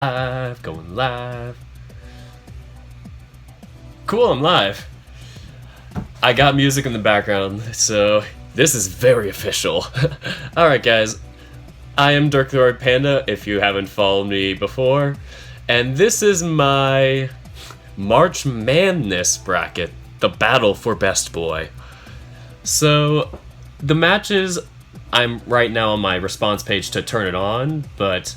Going live. Cool, I'm live. I got music in the background, so this is very official. Alright guys, I am Dirk Panda if you haven't followed me before, and this is my March Madness bracket, the battle for Best Boy. So, the matches, I'm right now on my response page to turn it on, but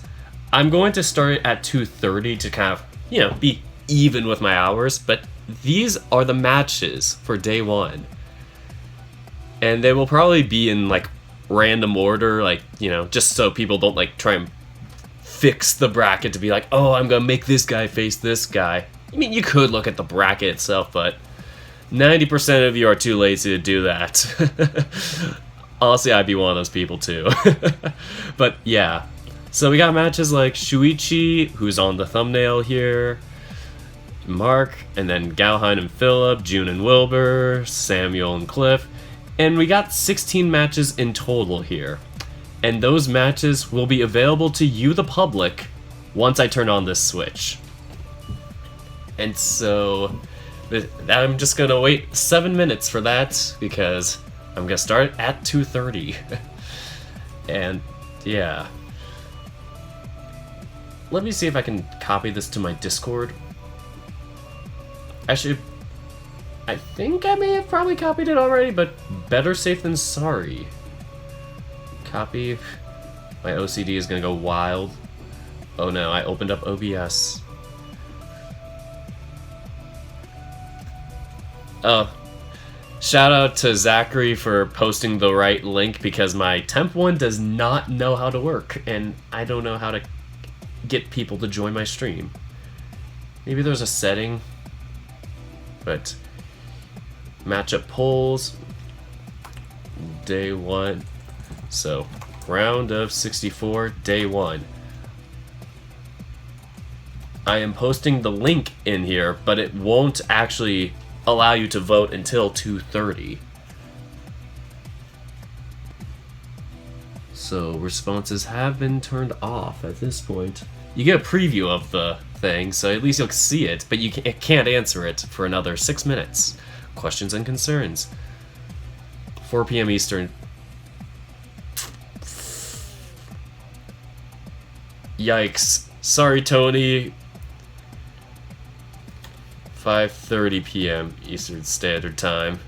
I'm going to start at 2:30 to kind of, be even with my hours, but these are the matches for day one. And they will probably be in, random order, just so people don't, try and fix the bracket to be like, oh, I'm gonna make this guy face this guy. I mean, you could look at the bracket itself, but 90% of you are too lazy to do that. Honestly, I'd be one of those people, too. But, yeah. So we got matches like Shuichi, who's on the thumbnail here, Mark, and then Galheim and Philip, June and Wilbur, Samuel and Cliff, and we got 16 matches in total here. And those matches will be available to you, the public, once I turn on this switch. And so, I'm just gonna wait 7 minutes for that, because I'm gonna start at 2:30. And, yeah. Let me see if I can copy this to my Discord. I think I may have probably copied it already, but better safe than sorry. Copy. My OCD is gonna go wild. Oh no, I opened up OBS. Oh. Shout out to Zachary for posting the right link, because my temp one does not know how to work, and I don't know how to get people to join my stream. Maybe there's a setting, but matchup polls, day one. So round of 64, day one. I am posting the link in here, but it won't actually allow you to vote until 2:30. So responses have been turned off at this point. You get a preview of the thing, so at least you'll see it, but you can't answer it for another 6 minutes. Questions and concerns. 4 p.m. Eastern. Yikes. Sorry, Tony. 5:30 p.m. Eastern Standard Time.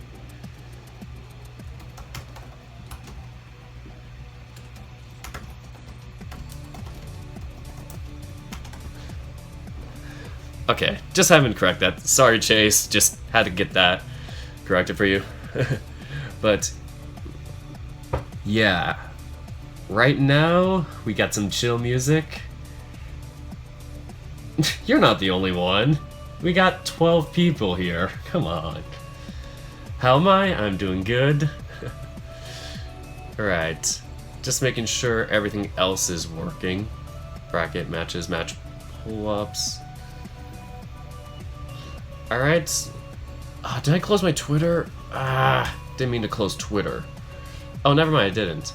Okay, just having to correct that. Sorry, Chase, just had to get that corrected for you. But, yeah. Right now, we got some chill music. You're not the only one. We got 12 people here. Come on. How am I? I'm doing good. Alright. Just making sure everything else is working. Bracket matches, match pull-ups. Alright. Did I close my Twitter? Didn't mean to close Twitter. Oh, never mind, I didn't.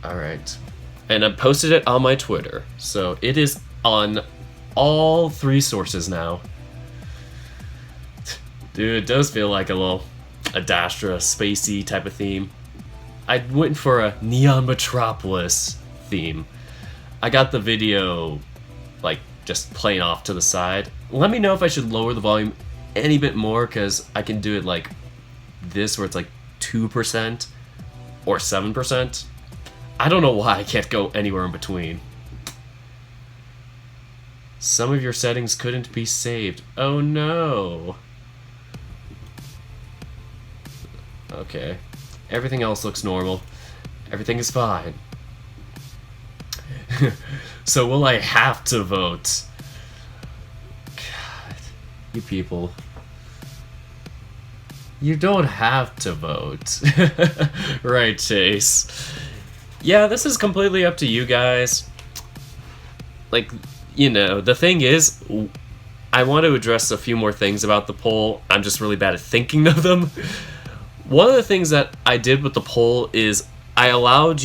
Alright. And I posted it on my Twitter, so it is on all 3 sources now. Dude, it does feel like a Dastra spacey type of theme. I went for a Neon Metropolis theme. I got the video, just playing off to the side. Let me know if I should lower the volume any bit more, because I can do it like this, where it's 2% or 7%. I don't know why I can't go anywhere in between. Some of your settings couldn't be saved. Oh no. Okay. Everything else looks normal. Everything is fine. So will I have to vote? God, you people. You don't have to vote. Right, Chase. Yeah, this is completely up to you guys. like, the thing is, I want to address a few more things about the poll. I'm just really bad at thinking of them. One of the things that I did with the poll is I allowed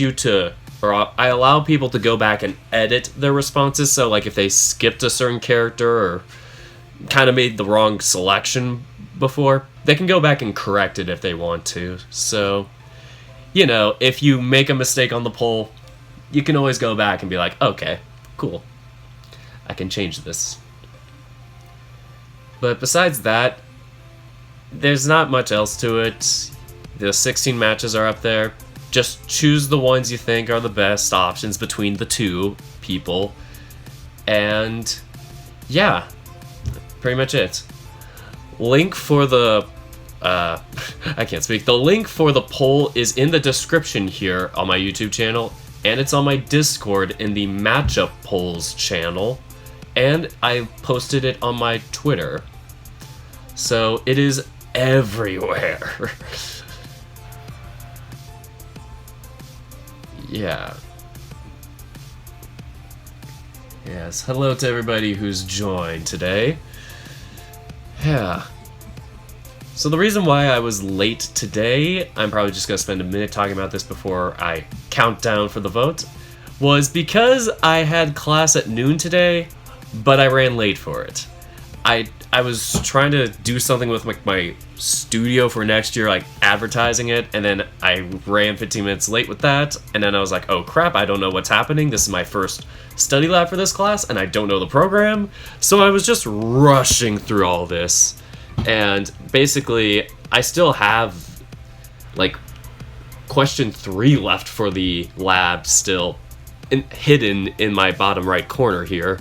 people to go back and edit their responses. So, like, if they skipped a certain character or kind of made the wrong selection before, they can go back and correct it if they want to. So, if you make a mistake on the poll, you can always go back and be like, okay, cool, I can change this. But besides that, there's not much else to it. The 16 matches are up there. Just choose the ones you think are the best options between the two people. And yeah, pretty much it. Link for the I can't speak. The link for the poll is in the description here on my YouTube channel, and it's on my Discord in the Matchup Polls channel, and I posted it on my Twitter. So it is everywhere. Yeah. Yes, hello to everybody who's joined today. Yeah. So the reason why I was late today, I'm probably just going to spend a minute talking about this before I count down for the vote, was because I had class at noon today, but I ran late for it. I was trying to do something with my studio for next year, like advertising it, and then I ran 15 minutes late with that, and then I was like, oh crap, I don't know what's happening. This is my first study lab for this class, and I don't know the program. So I was just rushing through all this. And basically, I still have, like, question 3 left for the lab still hidden in my bottom right corner here.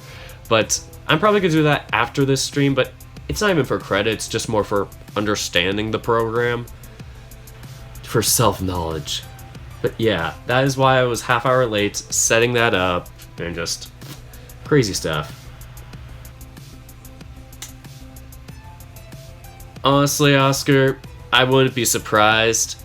But I'm probably going to do that after this stream, but it's not even for credit, it's just more for understanding the program, for self-knowledge. But yeah, that is why I was half hour late setting that up, and just crazy stuff. Honestly, Oscar, I wouldn't be surprised.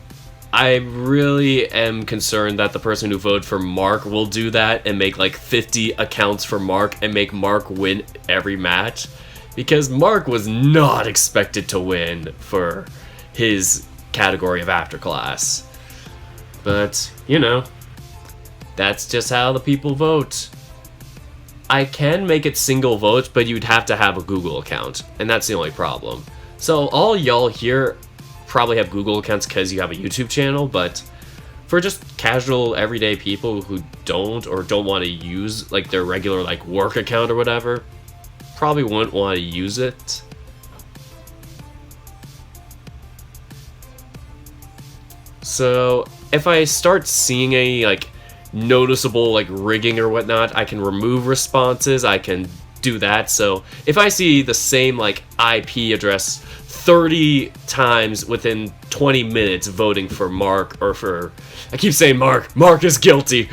I really am concerned that the person who voted for Mark will do that and make like 50 accounts for Mark and make Mark win every match. Because Mark was not expected to win for his category of after class. But, that's just how the people vote. I can make it single votes, but you'd have to have a Google account, and that's the only problem. So all y'all here probably have Google accounts because you have a YouTube channel, but for just casual everyday people who don't want to use like their regular like work account or whatever, probably wouldn't want to use it. So if I start seeing any like noticeable like rigging or whatnot, I can remove responses, I can do that. So if I see the same like IP address 30 times within 20 minutes voting for Mark, or for, I keep saying Mark is guilty,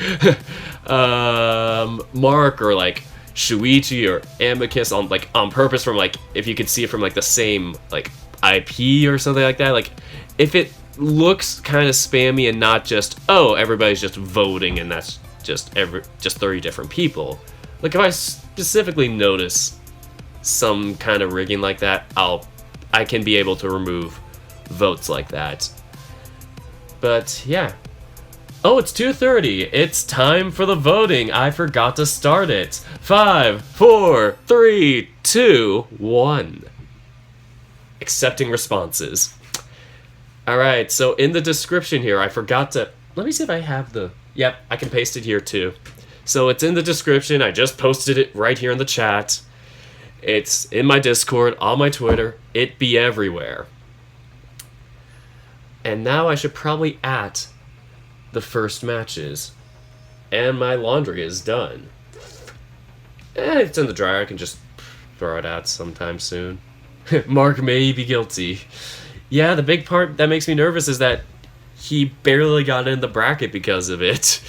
Mark or like Shuichi or Amicus on purpose, from like, if you could see it from like the same like IP or something like that, like if it looks kind of spammy and not just, oh, everybody's just voting and that's just 30 different people. Like if I specifically notice some kind of rigging like that, I can be able to remove votes like that. But yeah. Oh, it's 2:30. It's time for the voting. I forgot to start it. 5, 4, 3, 2, 1. Accepting responses. Alright, so in the description here, I forgot to... Let me see if I have the... Yep, I can paste it here too. So it's in the description. I just posted it right here in the chat. It's in my Discord, on my Twitter. It be everywhere. And now I should probably at the first matches. And my laundry is done. It's in the dryer. I can just throw it out sometime soon. Mark may be guilty. Yeah, the big part that makes me nervous is that he barely got in the bracket because of it.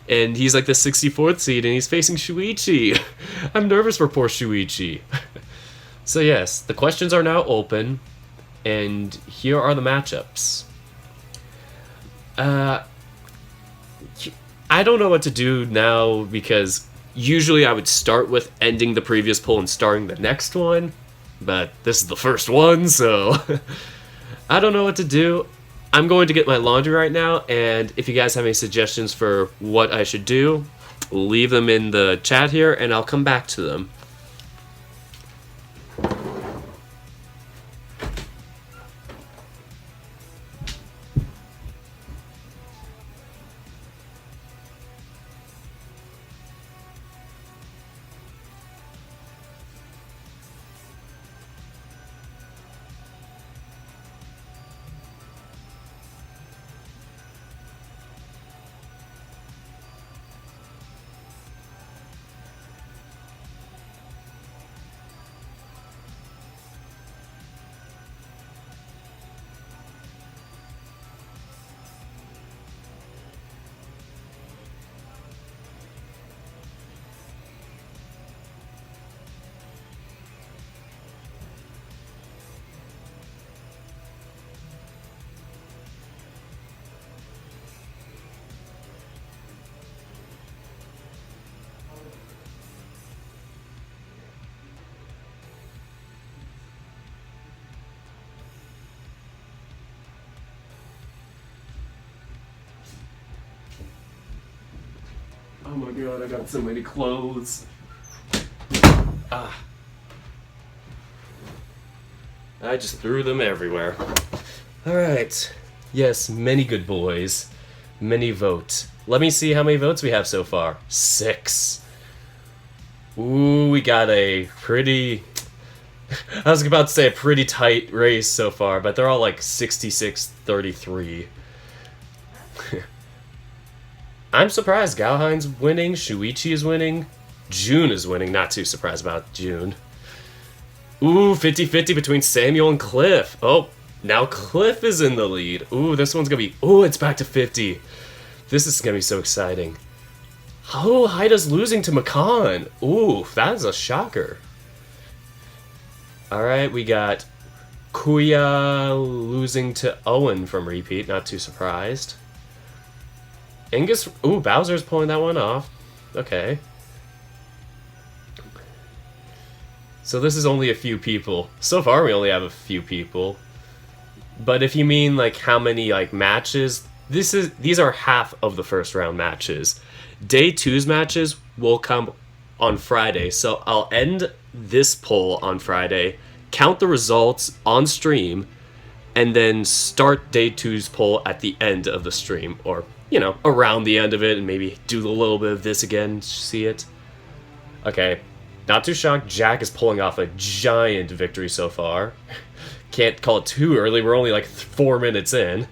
And he's like the 64th seed, and he's facing Shuichi. I'm nervous for poor Shuichi. So yes, the questions are now open, and here are the matchups. I don't know what to do now, because Usually I would start with ending the previous poll and starting the next one, but this is the first one, so I don't know what to do. I'm going to get my laundry right now, and if you guys have any suggestions for what I should do, leave them in the chat here, and I'll come back to them. Oh my god, I got so many clothes. I just threw them everywhere. Alright. Yes, many good boys. Many vote. Let me see how many votes we have so far. 6. Ooh, we got a pretty... I was about to say a pretty tight race so far, but they're all like 66-33. I'm surprised. Galhein's winning. Shuichi is winning. June is winning. Not too surprised about June. Ooh, 50-50 between Samuel and Cliff. Oh, now Cliff is in the lead. Ooh, this one's gonna be... Ooh, it's back to 50. This is gonna be so exciting. Oh, Haida's losing to Makan. Ooh, that is a shocker. Alright, we got Kuya losing to Owen from repeat. Not too surprised. Angus... Ooh, Bowser's pulling that one off. Okay. So this is only a few people. So far we only have a few people. But if you mean like how many like matches, these are half of the first round matches. Day 2's matches will come on Friday. So I'll end this poll on Friday, count the results on stream, and then start Day 2's poll at the end of the stream, or you know, around the end of it, and maybe do a little bit of this again, see it. Okay, not too shocked, Jack is pulling off a giant victory so far. Can't call it too early, we're only like 4 minutes in.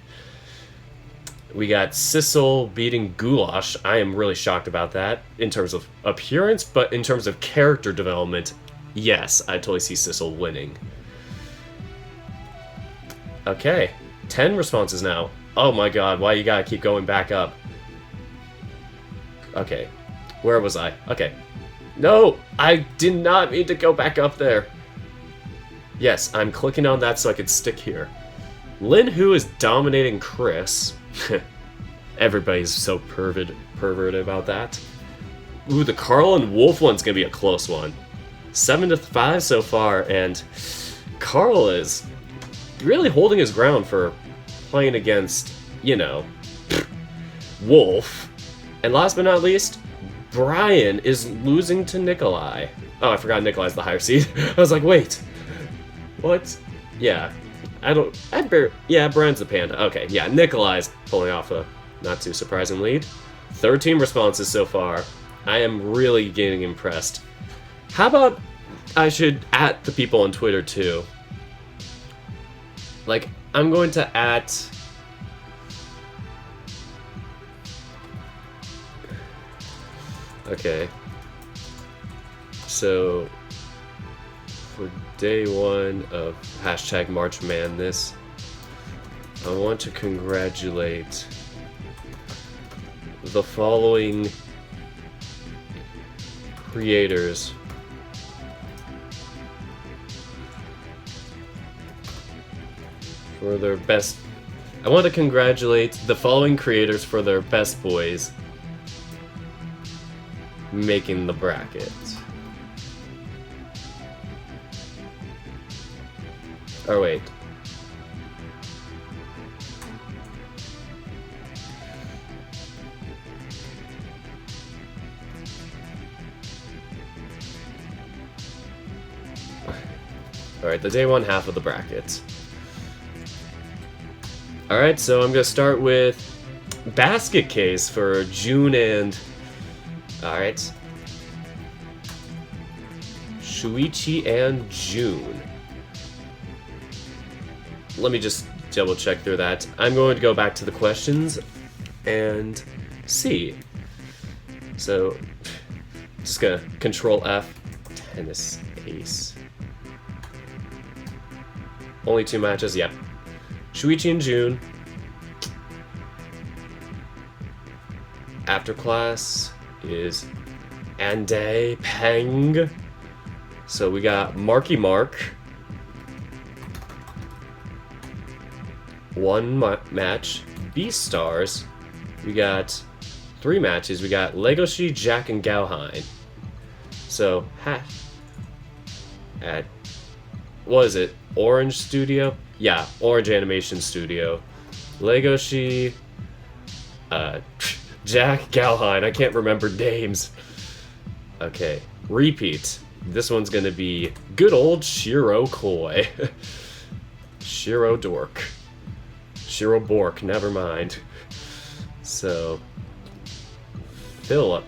We got Sissel beating Goulash. I am really shocked about that, in terms of appearance, but in terms of character development, yes, I totally see Sissel winning. Okay, 10 responses now. Oh my god, why you gotta keep going back up? Okay, where was I? Okay. No! I did not mean to go back up there. Yes, I'm clicking on that so I could stick here. Lin Hu is dominating Chris. Everybody's so perverted about that. Ooh, the Carl and Wolf one's gonna be a close one. 7-5 so far, and Carl is really holding his ground for playing against, you know, Wolf. And last but not least, Brian is losing to Nikolai. Oh, I forgot Nikolai's the higher seed. I was like, wait, what? Yeah, yeah, Brian's the panda. Okay, yeah, Nikolai's pulling off a not too surprising lead. 13 responses so far. I am really getting impressed. How about I should @ the people on Twitter too? Like, I'm going to @ okay. So for day 1 of #March Madness, I want to congratulate the following creators for their best. I want to congratulate the following creators for their best boys. making the bracket. Oh, wait. Alright, the day one half of the bracket. Alright, so I'm gonna start with basket case for June and... Alright. Shuichi and June. Let me just double check through that. I'm going to go back to the questions and see. So, just gonna control F, tennis ace. Only 2 matches, yep. Shuichi and June. After class is Ande Peng. So we got Marky Mark. 1 match. Beastars. We got 3 matches. We got Legoshi, Jack, and Gauhain. So, at, what is it? Orange Studio? Yeah, Orange Animation Studio. Legoshi, Jack, Gauhain. I can't remember names. Okay, repeat. This one's gonna be good old Shiro Koi. Shiro Dork. Shiro Bork, never mind. So, Philip.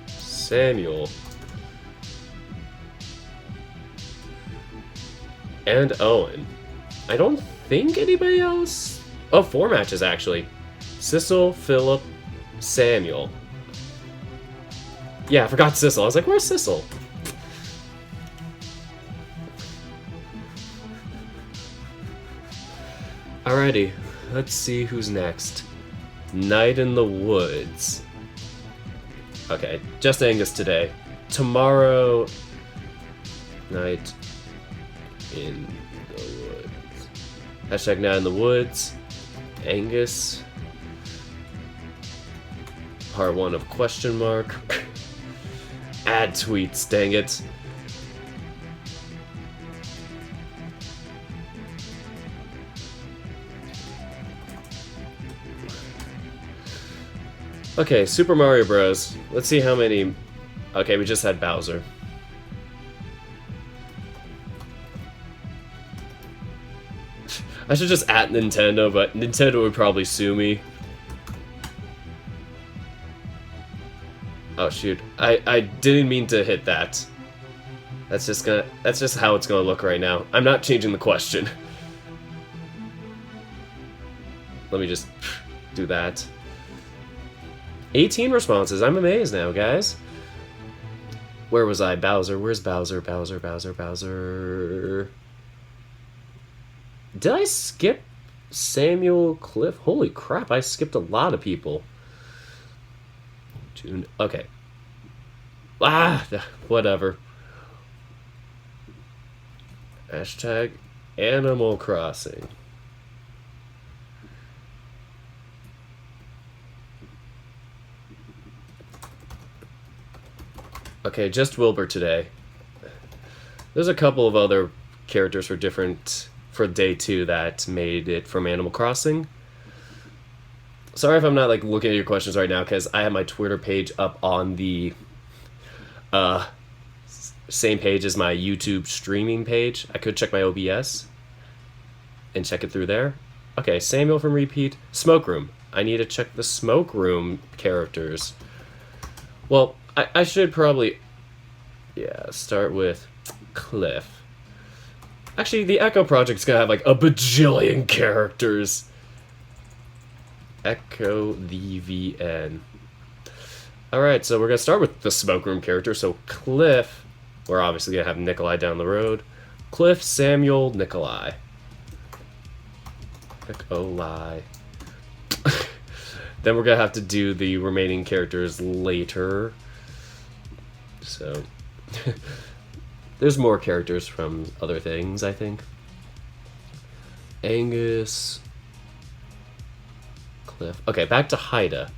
Samuel. And Owen. I don't think anybody else... Oh, 4 matches, actually. Sissel, Philip, Samuel. Yeah, I forgot Sissel. I was like, where's Sissel? Alrighty, let's see who's next. Night in the Woods. Okay, just Angus today. Tomorrow... Night in the Woods. Hashtag Night in the Woods. Angus. Part 1 of question mark. Add tweets, dang it. Okay, Super Mario Bros. Let's see how many... Okay, we just had Bowser. I should just at Nintendo, but Nintendo would probably sue me. Oh shoot, I didn't mean to hit that. That's just how it's gonna look right now. I'm not changing the question. Let me just do that. 18 responses. I'm amazed now, guys. Where was I? Bowser. Where's Bowser? Bowser, Bowser, Bowser. Did I skip Samuel Cliff? Holy crap, I skipped a lot of people. June. Okay. Ah, whatever. Hashtag Animal Crossing. Okay, just Wilbur today. There's a couple of other characters for day 2 that made it from Animal Crossing. Sorry if I'm not like looking at your questions right now, because I have my Twitter page up on the same page as my YouTube streaming page. I could check my OBS and check it through there. Okay, Samuel from Repeat. Smoke Room. I need to check the Smoke Room characters. Well, I should probably, yeah, start with Cliff. Actually, the Echo Project's gonna have like a bajillion characters. Echo the VN. Alright, so we're gonna start with the Smoke Room character. So Cliff, we're obviously gonna have Nikolai down the road. Cliff, Samuel, Nikolai. Nikolai. Then we're gonna have to do the remaining characters later. So, there's more characters from other things, I think. Angus, Cliff. Okay, back to Haida.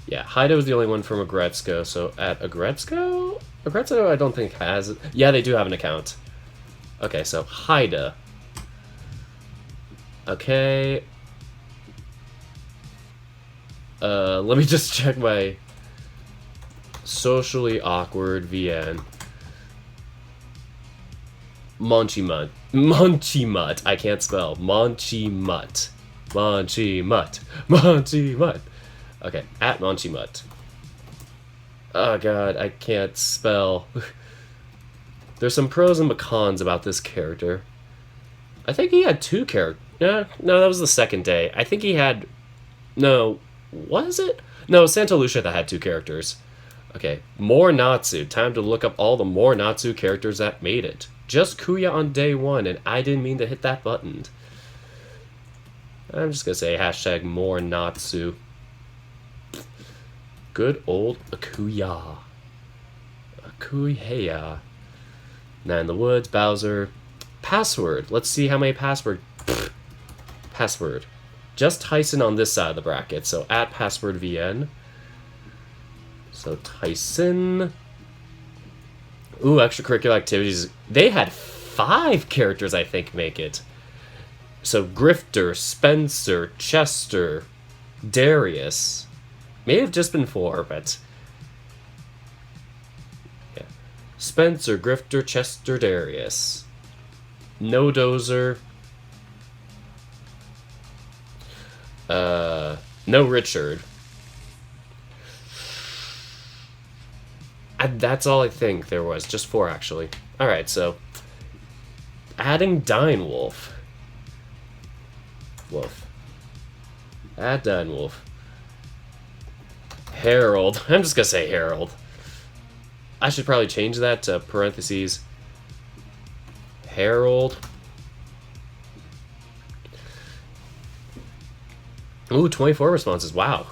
Yeah, Haida was the only one from Agretzko, so at Agretzko? Agretzko I don't think has... Yeah, they do have an account. Okay, so Haida. Okay. Let me just check my socially awkward VN. Monchimut. Monchimut. I can't spell. Monchimut. Monchimut. Monchimut. Okay, at Monchimut. Oh god, I can't spell. There's some pros and cons about this character. I think he had 2 characters. No, that was the second day. I think he had... No, was it? No, Santa Lucia that had 2 characters. Okay, more Natsu. Time to look up all the more Natsu characters that made it. Just Kuya on day 1, and I didn't mean to hit that button. I'm just gonna say hashtag more Natsu. Good old Akuya. Akuya. Now in the Woods, Bowser. Password. Let's see how many password. Password. Just Tyson on this side of the bracket. So at password VN. So Tyson. Ooh, extracurricular activities. They had 5 characters, I think, make it. So Grifter, Spencer, Chester, Darius. May have just been 4, but... Yeah. Spencer, Grifter, Chester, Darius. No Dozer. No Richard. That's all I think there was. Just 4, actually. Alright, so... Adding Dine Wolf. Wolf. Add Dine Wolf. Harold. I'm just gonna say Harold. I should probably change that to parentheses. Harold. Ooh, 24 responses. Wow.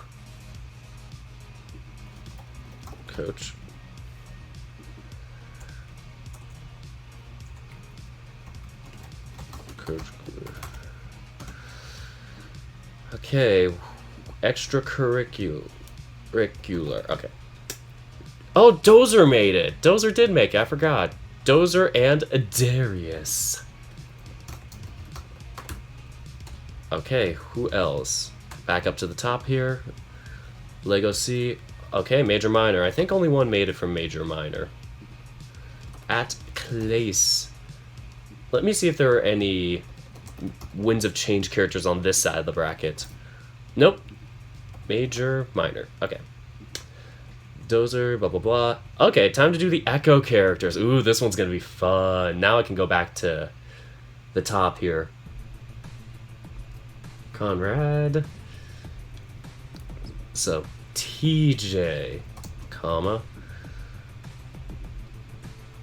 Coach. Coach. Okay. Extracurricular. Okay. Oh, Dozer made it. Dozer did make it. I forgot. Dozer and Darius. Okay, who else? Back up to the top here. Lego C. Okay, Major Minor. I think only one made it from Major Minor. At Clace. Let me see if there are any Winds of Change characters on this side of the bracket. Nope. Major Minor. Okay. Dozer, blah, blah, blah. Okay, time to do the Echo characters. Ooh, this one's gonna be fun. Now I can go back to the top here. Conrad. So, TJ, comma,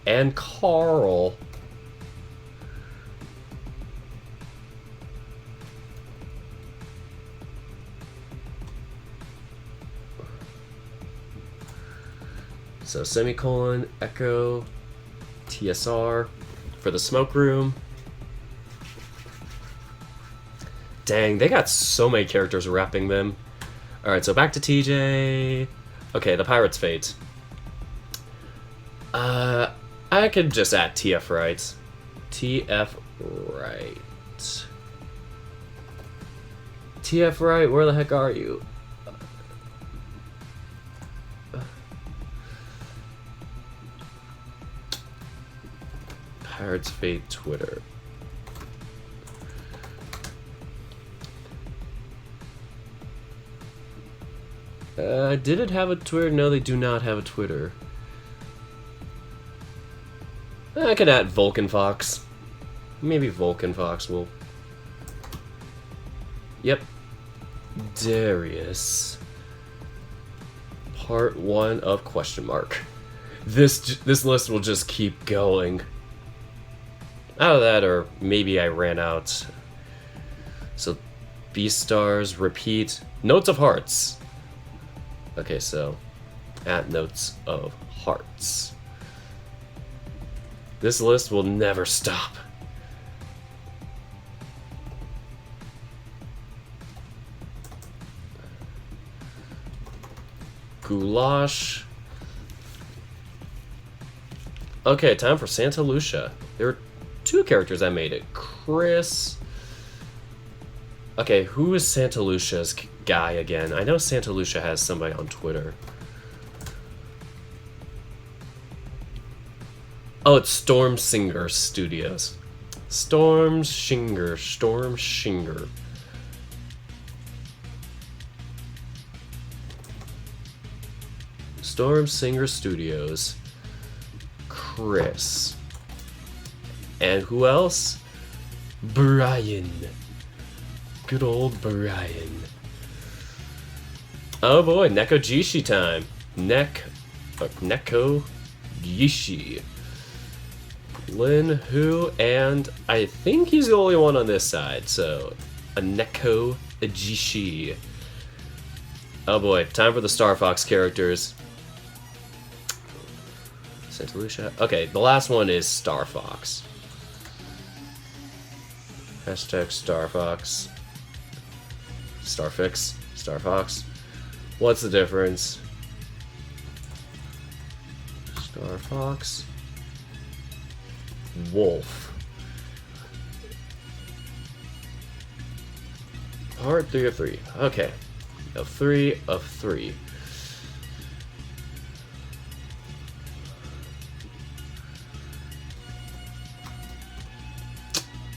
and Carl. So, semicolon, Echo, TSR for the smoke room. Dang, they got so many characters wrapping them. Alright, so back to TJ. Okay, the Pirate's Fate. I could just add TF right. TF right. TF right, where the heck are you? Pirate's Fate Twitter. Did it have a Twitter? No, they do not have a Twitter. I could add Vulcan Fox. Maybe Vulcan Fox will... Yep. Darius. Part 1 of question mark. This list will just keep going. Out of that, or maybe I ran out. So, Beastars, repeat. Notes of Hearts. Okay, so, at Notes of Hearts. This list will never stop. Goulash. Okay, time for Santa Lucia. There were 2 characters that made it. Chris. Okay, who is Santa Lucia's guy again? I know Santa Lucia has somebody on Twitter. Oh, it's Storm Singer Studios. Storm Singer. Storm Singer Studios. Chris. And who else? Brian. Good old Brian. Oh boy, Neko Jishi time. Neko Jishi. Lin Hu, and I think he's the only one on this side, so a Neko Jishi. Oh boy, time for the Star Fox characters. Santa Lucia. Okay, the last one is Star Fox. Hashtag Star Fox. Starfix. Star Fox. What's the difference? Star Fox. Wolf. Part 3 of 3. Okay. Of 3 of 3.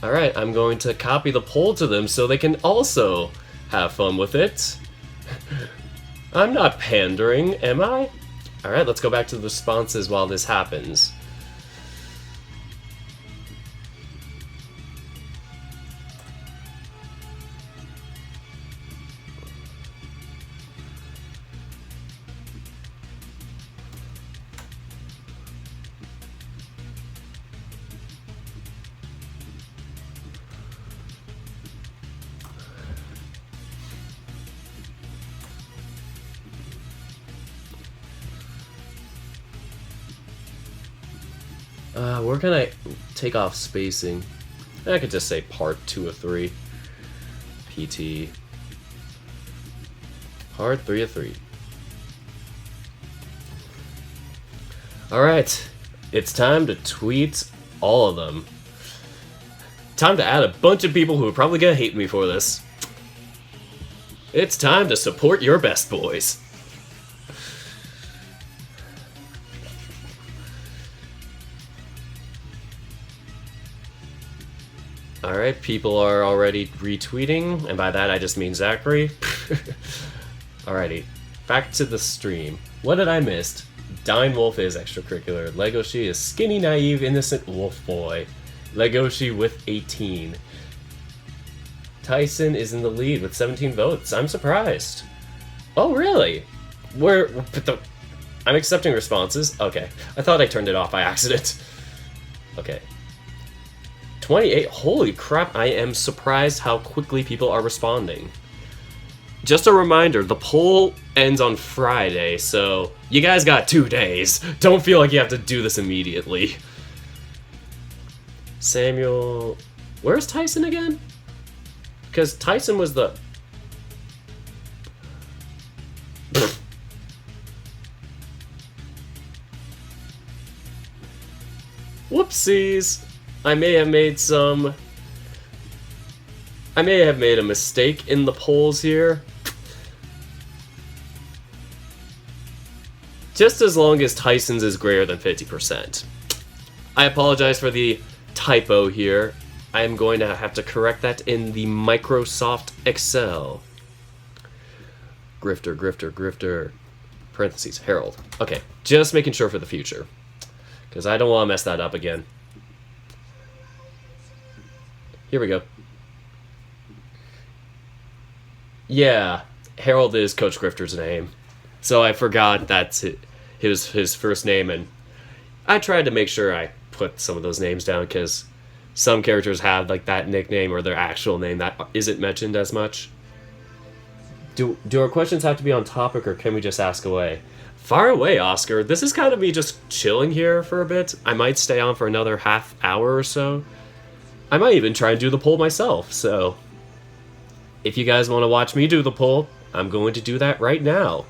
Alright, I'm going to copy the poll to them so they can also have fun with it. I'm not pandering, am I? Alright, let's go back to the responses while this happens. Where can I take off spacing? I could just say part 2 of 3. PT. Part 3 of 3. Alright, it's time to tweet all of them. Time to add a bunch of people who are probably gonna hate me for this. It's time to support your best boys. Alright, people are already retweeting, and by that I just mean Zachary. Alrighty, back to the stream. What did I miss? Dine Wolf is extracurricular. Legoshi is skinny, naive, innocent wolf boy. Legoshi with 18. Tyson is in the lead with 17 votes. I'm surprised. Oh, really? I'm accepting responses. Okay. I thought I turned it off by accident. Okay. 28. Holy crap, I am surprised how quickly people are responding. Just a reminder, the poll ends on Friday, so you guys got 2 days. Don't feel like you have to do this immediately. Samuel... Where's Tyson again? Because Tyson was the... Whoopsies! I may have made a mistake in the polls here. Just as long as Tyson's is greater than 50%. I apologize for the typo here. I am going to have to correct that in the Microsoft Excel. Grifter. Parentheses, Harold. Okay, just making sure for the future. Because I don't want to mess that up again. Here we go. Yeah, Harold is Coach Grifter's name. So I forgot that's his first name, and I tried to make sure I put some of those names down, because some characters have like that nickname or their actual name that isn't mentioned as much. Do our questions have to be on topic, or can we just ask away? Far away, Oscar. This is kind of me just chilling here for a bit. I might stay on for another half hour or so. I might even try and do the poll myself, so if you guys want to watch me do the poll, I'm going to do that right now.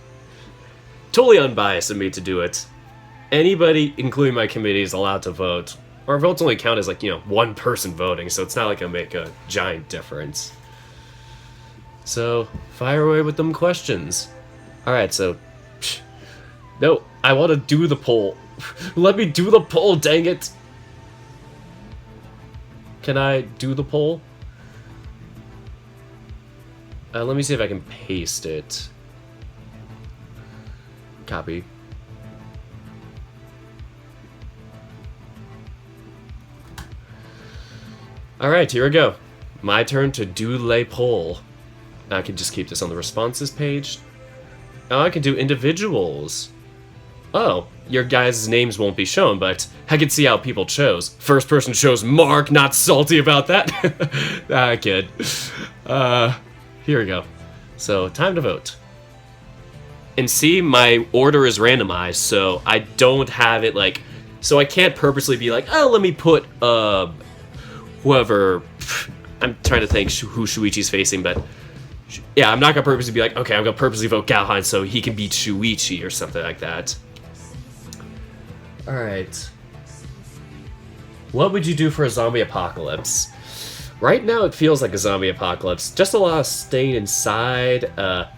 totally unbiased of me to do it. Anybody, including my committee, is allowed to vote. Our votes only count as, like, you know, one person voting, so it's not like it'll make a giant difference. So, fire away with them questions. Alright, so... No, I want to do the poll. Let me do the poll, dang it! Can I do the poll? Let me see if I can paste it. Copy. Alright, here we go. My turn to do lay poll. I can just keep this on the responses page. Oh, I can do individuals. Oh, your guys' names won't be shown, but I can see how people chose. First person chose Mark, not salty about that. Kid. Here we go. So, time to vote. And see, my order is randomized, so I don't have it, like... So I can't purposely be like, oh, let me put, whoever... I'm trying to think who Shuichi's facing, but... Yeah, I'm not gonna purposely be like, okay, I'm gonna purposely vote Galhan so he can beat Shuichi or something like that. Alright. What would you do for a zombie apocalypse? Right now it feels like a zombie apocalypse. Just a lot of staying inside,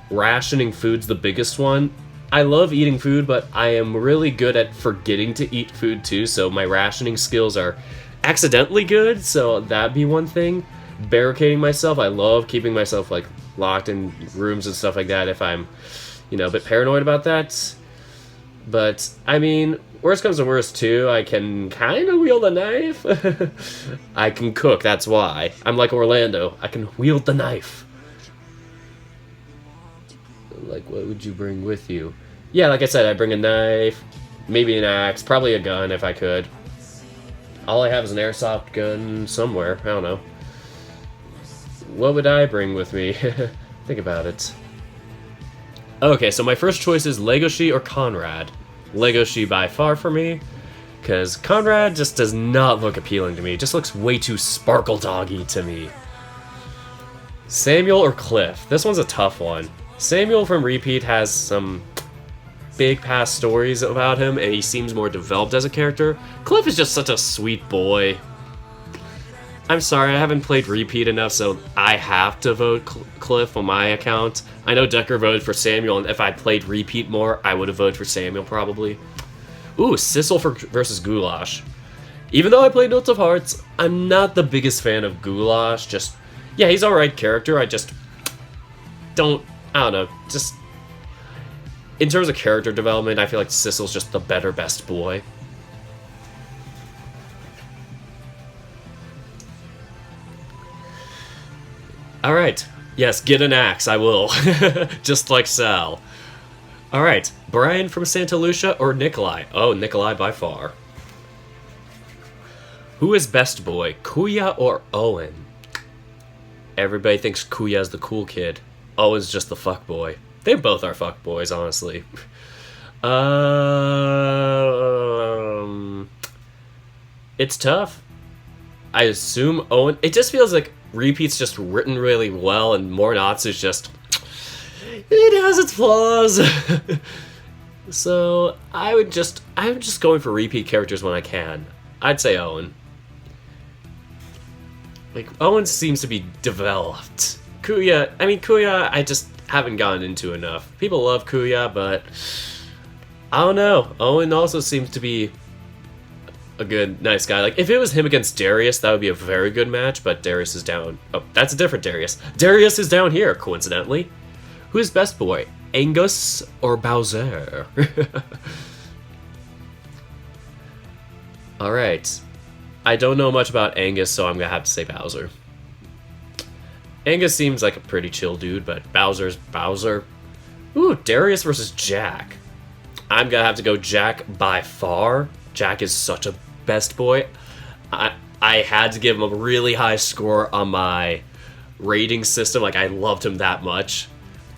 rationing food's the biggest one. I love eating food, but I am really good at forgetting to eat food too, so my rationing skills are accidentally good, so that'd be one thing. Barricading myself, I love keeping myself, like, locked in rooms and stuff like that if I'm, you know, a bit paranoid about that. But, I mean, worst comes to worst, too, I can kind of wield a knife. I can cook, that's why. I'm like Orlando. I can wield the knife. Like, what would you bring with you? Yeah, like I said, I'd bring a knife, maybe an axe, probably a gun if I could. All I have is an airsoft gun somewhere, I don't know. What would I bring with me? Think about it. Okay, so my first choice is Legoshi or Conrad. Legoshi by far for me, because Conrad just does not look appealing to me. It just looks way too sparkle doggy to me. Samuel or Cliff? This one's a tough one. Samuel from Repeat has some big past stories about him, and he seems more developed as a character. Cliff is just such a sweet boy. I'm sorry, I haven't played Repeat enough, so I have to vote Cliff on my account. I know Decker voted for Samuel, and if I played Repeat more, I would have voted for Samuel, probably. Ooh, Sissel versus Goulash. Even though I played Notes of Hearts, I'm not the biggest fan of Goulash. Just, yeah, he's alright character, I just don't, I don't know, just... In terms of character development, I feel like Sissel's just the better best boy. Alright. Yes, get an axe, I will. Just like Sal. Alright, Brian from Santa Lucia or Nikolai? Oh, Nikolai by far. Who is best boy, Kuya or Owen? Everybody thinks Kuya's the cool kid. Owen's just the fuck boy. They both are fuck boys, honestly. It's tough. I assume Owen... It just feels like Repeat's just written really well, and Morinatsu's just... It has its flaws. So, I'm just going for Repeat characters when I can. I'd say Owen. Like, Owen seems to be developed. Kuya, I just haven't gotten into enough. People love Kuya, but... I don't know. Owen also seems to be a good, nice guy. Like, if it was him against Darius, that would be a very good match, but Darius is down. Oh, that's a different Darius. Darius is down here, coincidentally. Who's best boy? Angus or Bowser? Alright. I don't know much about Angus, so I'm gonna have to say Bowser. Angus seems like a pretty chill dude, but Bowser's Bowser. Ooh, Darius versus Jack. I'm gonna have to go Jack by far. Jack is such a best boy. I had to give him a really high score on my rating system. Like, I loved him that much.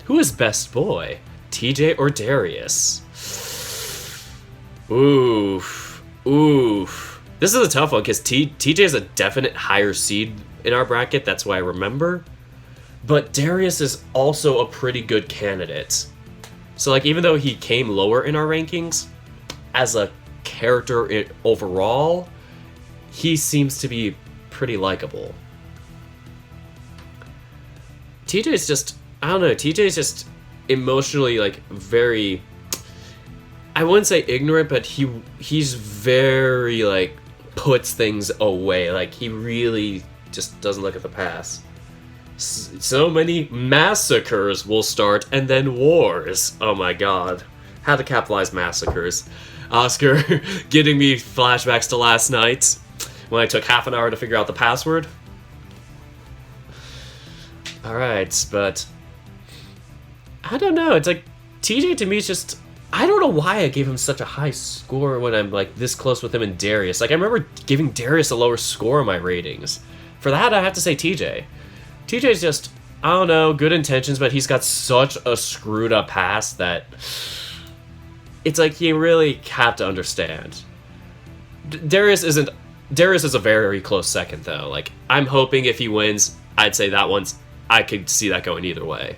Who is best boy? TJ or Darius? Oof. Oof. This is a tough one, because TJ is a definite higher seed in our bracket. That's why I remember. But Darius is also a pretty good candidate. So, like, even though he came lower in our rankings, as a character overall, he seems to be pretty likable. TJ's just, I don't know, TJ's just emotionally, like, very, I wouldn't say ignorant, but he's very, like, puts things away. Like, he really just doesn't look at the past. So many massacres will start, and then wars. Oh my god. How to capitalize massacres. Oscar getting me flashbacks to last night, when I took half an hour to figure out the password. Alright, but I don't know, it's like, TJ to me is just, I don't know why I gave him such a high score when I'm like this close with him and Darius. Like, I remember giving Darius a lower score in my ratings. For that, I have to say TJ. TJ's just, I don't know, good intentions, but he's got such a screwed up past that it's like you really have to understand. Darius is a very close second, though. Like, I'm hoping if he wins, I'd say that one's, I could see that going either way.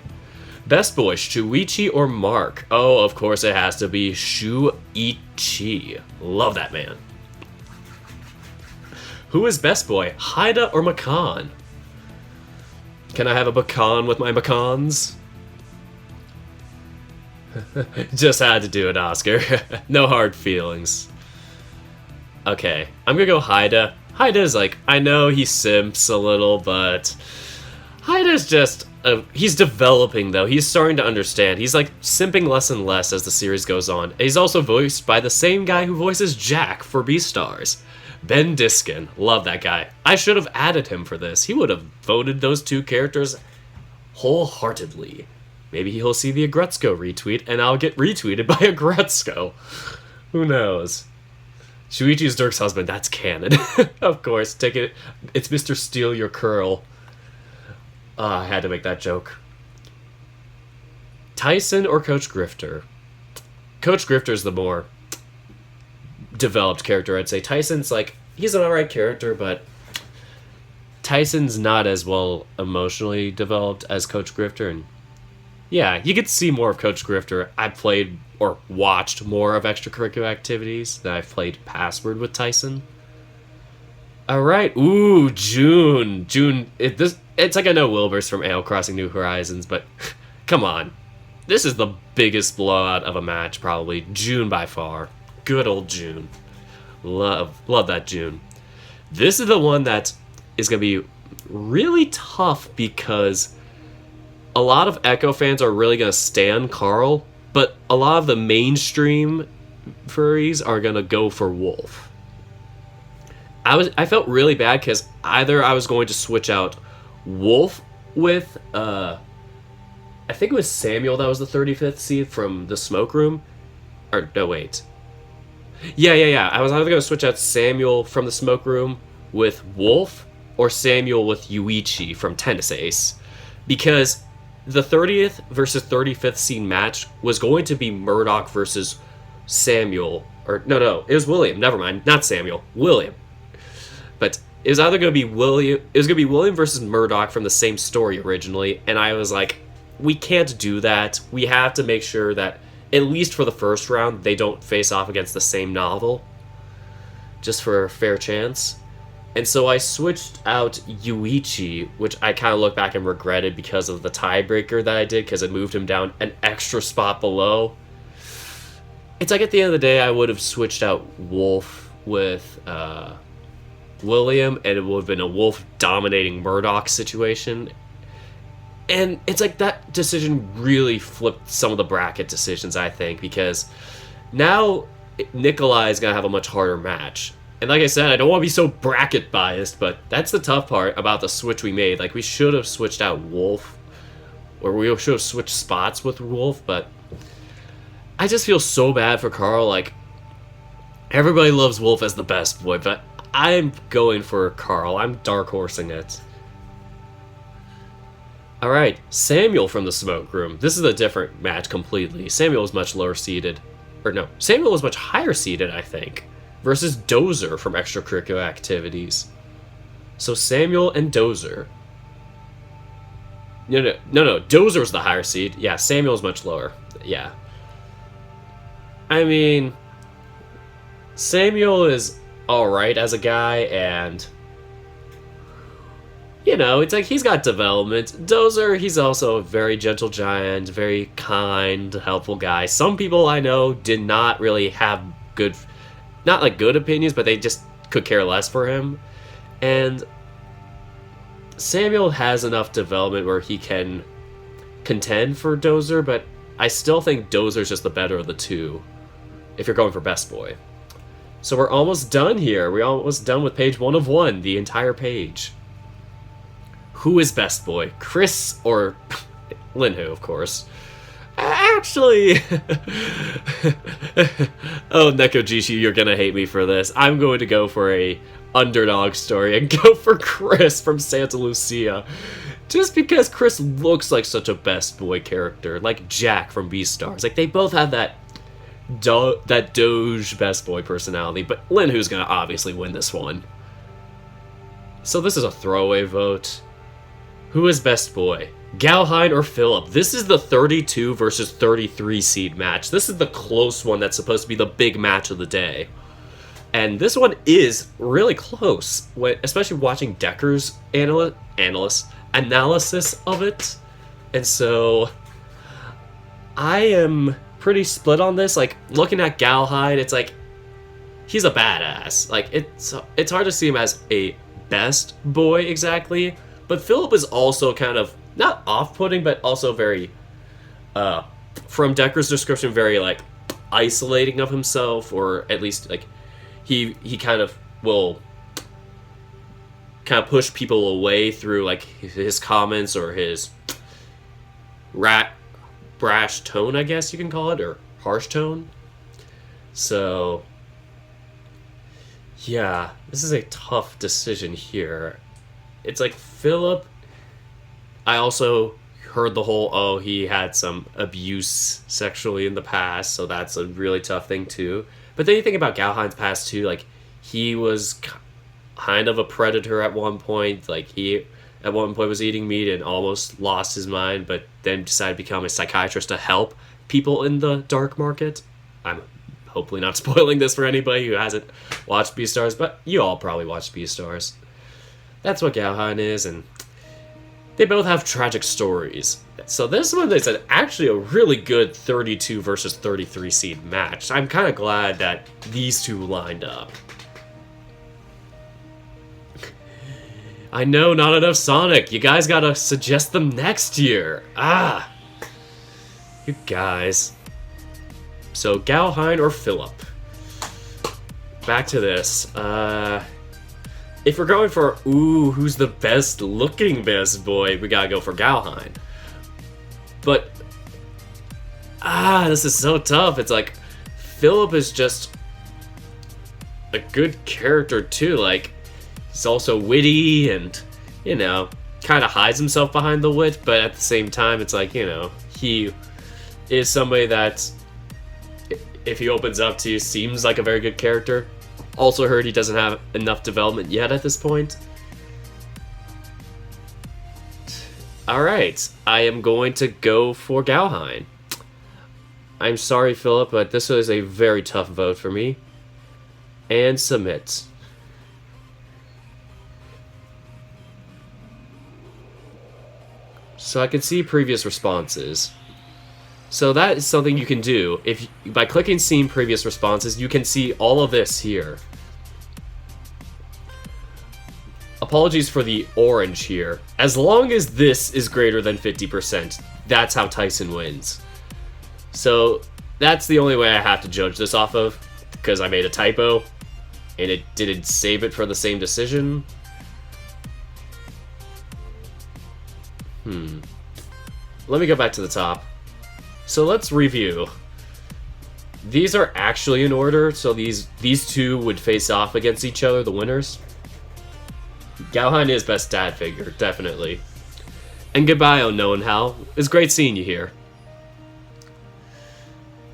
Best boy, Shuichi or Mark? Oh, of course it has to be Shuichi. Love that man. Who is best boy, Haida or Makan? Can I have a Makan with my Makans? Just had to do it, Oscar. No hard feelings. Okay, I'm gonna go Haida. Haida's like, I know he simps a little, but Haida's just, he's developing though. He's starting to understand. He's like simping less and less as the series goes on. He's also voiced by the same guy who voices Jack for Beastars. Ben Diskin. Love that guy. I should have added him for this. He would have voted those two characters wholeheartedly. Maybe he'll see the Agretzko retweet, and I'll get retweeted by Agretzko. Who knows? Shuichi's Dirk's husband. That's canon. Of course. Take it. It's Mr. Steal Your Curl. I had to make that joke. Tyson or Coach Grifter? Coach Grifter's the more developed character, I'd say. Tyson's like, he's an alright character, but Tyson's not as well emotionally developed as Coach Grifter, and yeah, you could see more of Coach Grifter. I played or watched more of extracurricular activities than I've played Password with Tyson. Alright, ooh, June. It's like I know Wilbur's from Animal Crossing New Horizons, but come on. This is the biggest blowout of a match, probably. June by far. Good old June. Love that June. This is the one that is going to be really tough because a lot of Echo fans are really going to stand Carl, but a lot of the mainstream furries are going to go for Wolf. I felt really bad because either I was going to switch out Wolf with, I think it was Samuel that was the 35th seed from the smoke room. Or, no, wait. Yeah. I was either going to switch out Samuel from the smoke room with Wolf or Samuel with Yuichi from Tennis Ace. Because the 30th versus 35th seed match was going to be Murdoch versus Samuel. Or, no, it was William. Never mind. Not Samuel. William. But it was either going to be William versus Murdoch from the same story originally. And I was like, we can't do that. We have to make sure that at least for the first round, they don't face off against the same novel, just for a fair chance. And so I switched out Yuichi, which I kind of look back and regretted because of the tiebreaker that I did, because it moved him down an extra spot below. It's like at the end of the day, I would have switched out Wolf with William, and it would have been a Wolf dominating Murdoch situation. And it's like that decision really flipped some of the bracket decisions, I think, because now Nikolai is going to have a much harder match. And like I said, I don't want to be so bracket biased, but that's the tough part about the switch we made. Like, we should have switched out Wolf, or we should have switched spots with Wolf, but I just feel so bad for Carl. Like, everybody loves Wolf as the best boy, but I'm going for Carl. I'm dark horsing it. Alright, Samuel from the smoke room. This is a different match completely. Samuel was much lower seeded. Or no, Samuel was much higher seeded, I think. Versus Dozer from extracurricular activities. So Samuel and Dozer. No, Dozer's the higher seed. Yeah, Samuel's much lower. Yeah. I mean, Samuel is alright as a guy, and you know, it's like he's got development. Dozer, he's also a very gentle giant, very kind, helpful guy. Some people I know did not really have good, not like good opinions, but they just could care less for him. And Samuel has enough development where he can contend for Dozer, but I still think Dozer's just the better of the two, if you're going for best boy. So we're almost done here. We're almost done with page 1 of 1, the entire page. Who is best boy? Chris or Linhu, of course. Actually, oh, Nekojishi, you're gonna hate me for this. I'm going to go for a underdog story and go for Chris from Santa Lucia. Just because Chris looks like such a best boy character, like Jack from Beastars. Like, they both have that Doge best boy personality, but Linhu's gonna obviously win this one. So this is a throwaway vote. Who is best boy? Galhine or Philip? This is the 32 versus 33 seed match. This is the close one that's supposed to be the big match of the day. And this one is really close, especially watching Decker's analysis of it. And so I am pretty split on this. Like, looking at Galhine, it's like he's a badass. Like, it's hard to see him as a best boy exactly. But Philip is also kind of, not off-putting, but also very, from Decker's description, very, like, isolating of himself, or at least, like, he kind of will kind of push people away through, like, his comments or his brash tone, I guess you can call it, or harsh tone. So, yeah, this is a tough decision here. It's like Philip, I also heard the whole, oh, he had some abuse sexually in the past, so that's a really tough thing too. But then you think about Galhine's past too, like, he was kind of a predator at one point, like, he at one point was eating meat and almost lost his mind, but then decided to become a psychiatrist to help people in the dark market. I'm hopefully not spoiling this for anybody who hasn't watched Beastars, but you all probably watched Beastars. That's what Galhine is, and they both have tragic stories. So this one is actually a really good 32 versus 33 seed match. I'm kind of glad that these two lined up. I know, not enough Sonic. You guys gotta suggest them next year. You guys. So Galhine or Philip? Back to this. If we're going for, who's the best looking best boy, we gotta go for Galhine. But, this is so tough. It's like, Philip is just a good character too. Like, he's also witty and, you know, kind of hides himself behind the wit, but at the same time, it's like, you know, he is somebody that, if he opens up to you, seems like a very good character. Also heard he doesn't have enough development yet at this point. Alright, I am going to go for Galhine. I'm sorry, Philip, but this was a very tough vote for me. And submit. So I can see previous responses. So that is something you can do. If by clicking see previous responses, you can see all of this here. Apologies for the orange here. As long as this is greater than 50%, that's how Tyson wins. So that's the only way I have to judge this off of, because I made a typo, and it didn't save it for the same decision. Let me go back to the top. So let's review. These are actually in order, so these two would face off against each other, the winners. Galhine is best dad figure, definitely. And goodbye, Unknown Hal. It's great seeing you here.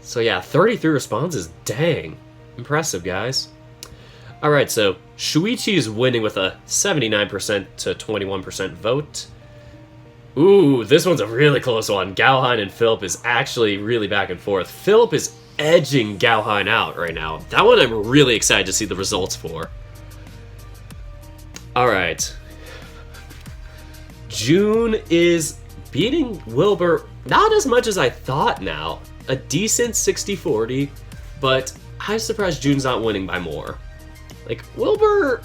So yeah, 33 responses. Dang. Impressive, guys. Alright, so Shuichi is winning with a 79% to 21% vote. Ooh, this one's a really close one. Galhine and Philip is actually really back and forth. Philip is edging Gauheim out right now. That one I'm really excited to see the results for. Alright. June is beating Wilbur not as much as I thought now. A decent 60-40, but I'm surprised June's not winning by more. Like, Wilbur,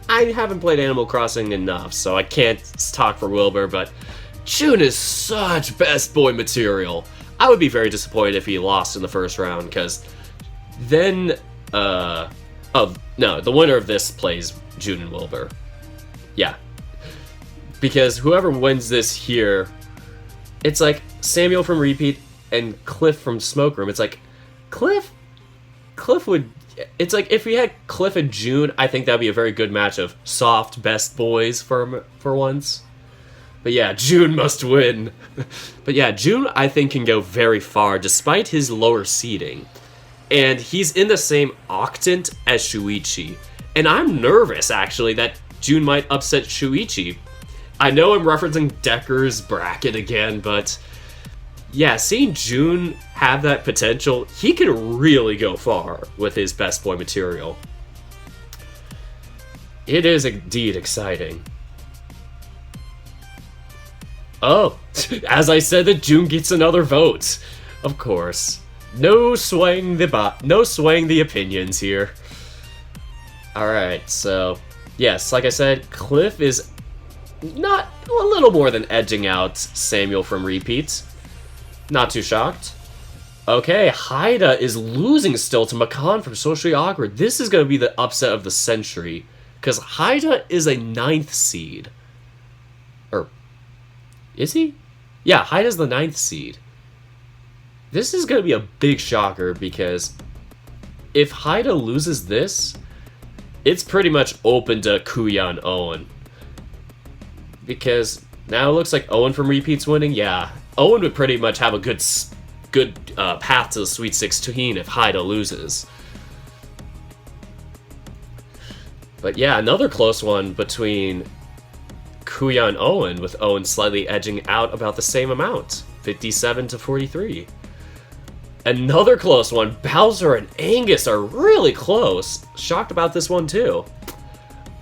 I haven't played Animal Crossing enough, so I can't talk for Wilbur, but June is such best boy material. I would be very disappointed if he lost in the first round, because then, oh, no, the winner of this plays June and Wilbur. Yeah. Because whoever wins this here, it's like Samuel from Repeat and Cliff from Smoke Room. It's like, Cliff would, it's like if we had Cliff and June, I think that'd be a very good match of soft best boys for once. But yeah, June must win. But yeah, June, I think, can go very far despite his lower seeding. And he's in the same octant as Shuichi. And I'm nervous, actually, that June might upset Shuichi. I know I'm referencing Decker's bracket again, but yeah, seeing June have that potential, he can really go far with his best boy material. It is indeed exciting. Oh, as I said, that June gets another vote. Of course. No swaying the opinions here. Alright, so yes, like I said, Cliff is not a little more than edging out Samuel from Repeats. Not too shocked. Okay, Haida is losing still to Makan from Socially Awkward. This is going to be the upset of the century, because Haida is a 9th seed. Or, is he? Yeah, Haida's the 9th seed. This is going to be a big shocker, because if Haida loses this, it's pretty much open to Kuya and Owen. Because now it looks like Owen from Repeat's winning. Yeah, Owen would pretty much have a good path to the Sweet 16 if Haida loses. But yeah, another close one between Kuya and Owen, with Owen slightly edging out about the same amount, 57-43. Another close one, Bowser and Angus are really close. Shocked about this one too.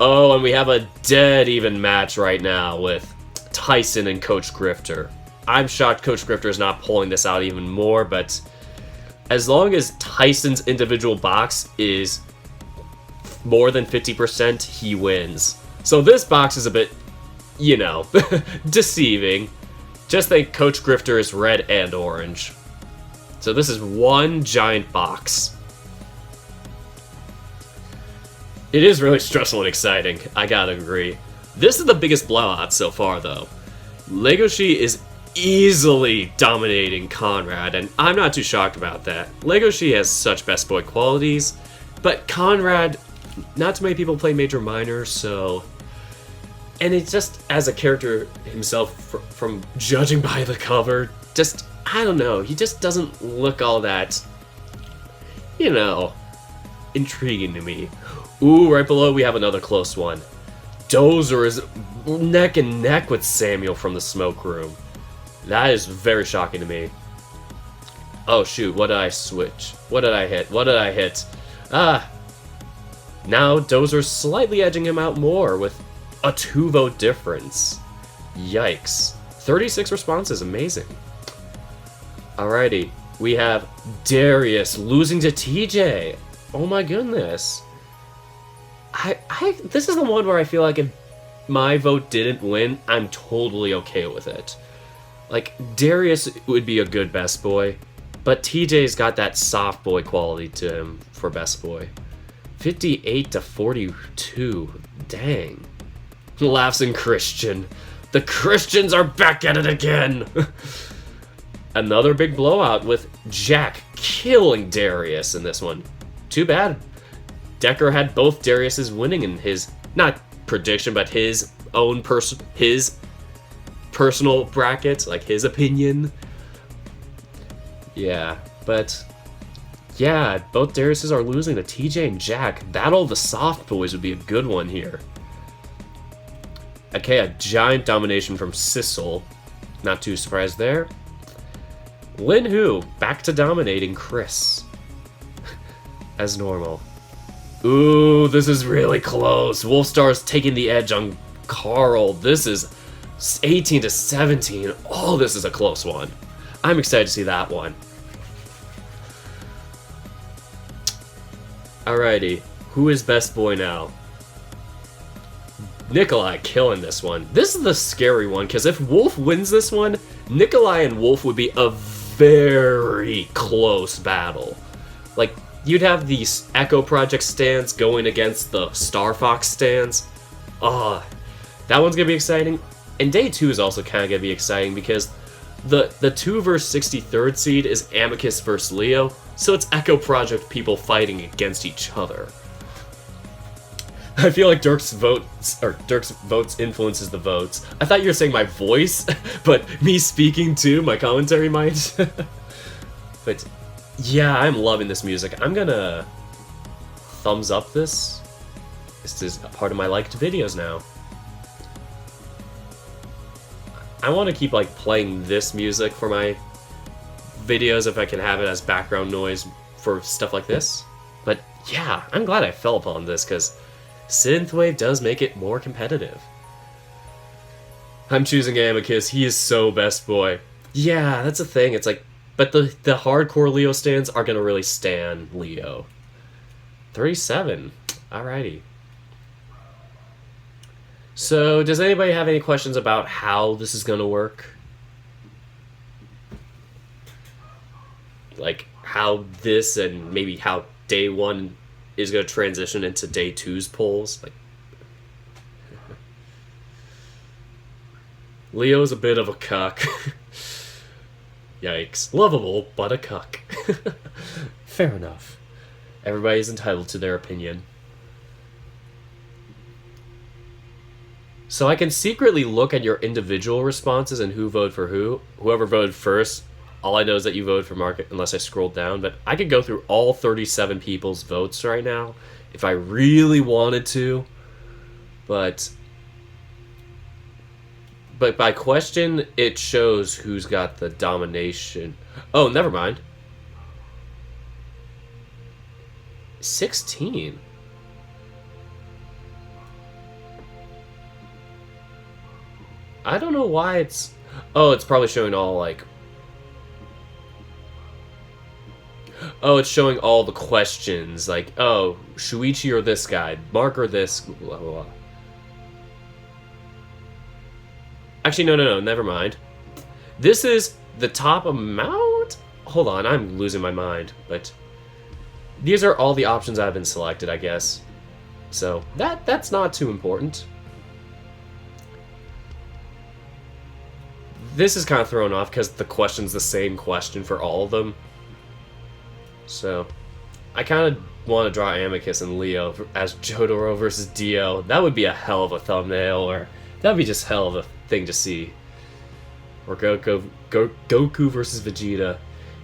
Oh, and we have a dead even match right now with Tyson and Coach Grifter. I'm shocked Coach Grifter is not pulling this out even more, but as long as Tyson's individual box is more than 50%, he wins. So this box is a bit, you know, deceiving. Just think Coach Grifter is red and orange. So this is one giant box. It is really stressful and exciting, I gotta agree. This is the biggest blowout so far, though. Legoshi is easily dominating Conrad, and I'm not too shocked about that. Legoshi has such best boy qualities, but Conrad, not too many people play Major Minor, so... And it's just, as a character himself, from judging by the cover, just, I don't know, he just doesn't look all that, you know, intriguing to me. Ooh, right below we have another close one. Dozer is neck and neck with Samuel from the Smoke Room. That is very shocking to me. Oh shoot, what did I switch? What did I hit? Ah. Now Dozer's slightly edging him out more with a 2-vote difference. Yikes. 36 responses, amazing. Alrighty, we have Darius losing to TJ. Oh my goodness. This is the one where I feel like if my vote didn't win, I'm totally okay with it. Like, Darius would be a good best boy, but TJ's got that soft boy quality to him for best boy. 58-42, dang. Laughs in Christian. The Christians are back at it again! Another big blowout with Jack killing Darius in this one. Too bad. Decker had both Darius's winning in his, not prediction, but his own personal bracket, like his opinion. Yeah, but yeah, both Dariuses are losing to TJ and Jack. Battle of the Soft Boys would be a good one here. Okay, a giant domination from Sissel. Not too surprised there. Lin Hu, back to dominating Chris. as normal. Ooh, this is really close. Wolfstar's taking the edge on Carl. This is 18 to 17. Oh, this is a close one. I'm excited to see that one. Alrighty, who is best boy now? Nikolai killing this one. This is the scary one, because if Wolf wins this one, Nikolai and Wolf would be a very close battle. Like, you'd have these Echo Project stands going against the Star Fox stands. That one's gonna be exciting. And day 2 is also kind of gonna be exciting, because the 2 versus 63rd seed is Amicus versus Leo, so it's Echo Project people fighting against each other. I feel like Dirk's votes influences the votes. I thought you were saying my voice, but me speaking too, my commentary might. But yeah, I'm loving this music. I'm gonna thumbs up this. This is a part of my liked videos now. I want to keep like playing this music for my videos if I can have it as background noise for stuff like this. But yeah, I'm glad I fell upon this, because Synthwave does make it more competitive. I'm choosing Amicus. He is so best boy. Yeah, that's the thing. It's like, but the hardcore Leo stands are gonna really stan Leo. 37. Alrighty. So, does anybody have any questions about how this is gonna work? Like, how this and maybe how day 1 is going to transition into day 2's polls. Like, Leo's a bit of a cuck. Yikes. Lovable, but a cuck. Fair enough. Everybody's entitled to their opinion. So I can secretly look at your individual responses and who voted for who. Whoever voted first, all I know is that you voted for Market, unless I scrolled down. But I could go through all 37 people's votes right now if I really wanted to. But by question, it shows who's got the domination. Oh, never mind. 16. I don't know why it's... Oh, it's probably showing all, like... Oh, it's showing all the questions. Like, oh, Shuichi or this guy? Mark or this? Blah, blah, blah. Actually, no, never mind. This is the top amount? Hold on, I'm losing my mind. But these are all the options that have been selected, I guess. So, that's not too important. This is kind of thrown off because the question's the same question for all of them. So, I kind of want to draw Amicus and Leo as Jotaro versus Dio. That would be a hell of a thumbnail, or that would be just hell of a thing to see. Or Goku versus Vegeta.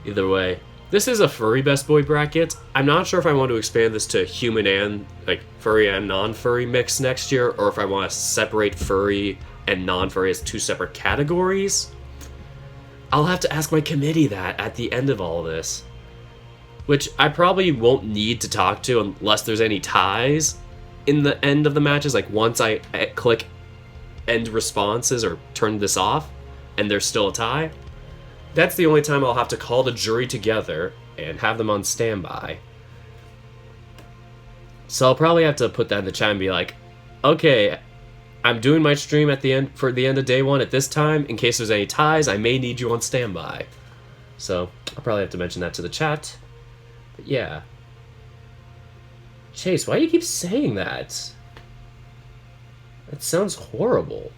Either way. This is a furry best boy bracket. I'm not sure if I want to expand this to human and, like, furry and non-furry mix next year, or if I want to separate furry and non-furry as 2 separate categories. I'll have to ask my committee that at the end of all this. Which I probably won't need to talk to unless there's any ties in the end of the matches. Like, once I click end responses or turn this off, and there's still a tie, that's the only time I'll have to call the jury together and have them on standby. So I'll probably have to put that in the chat and be like, okay, I'm doing my stream at the end for the end of day 1 at this time. In case there's any ties, I may need you on standby. So I'll probably have to mention that to the chat. But yeah. Chase, why do you keep saying that? That sounds horrible.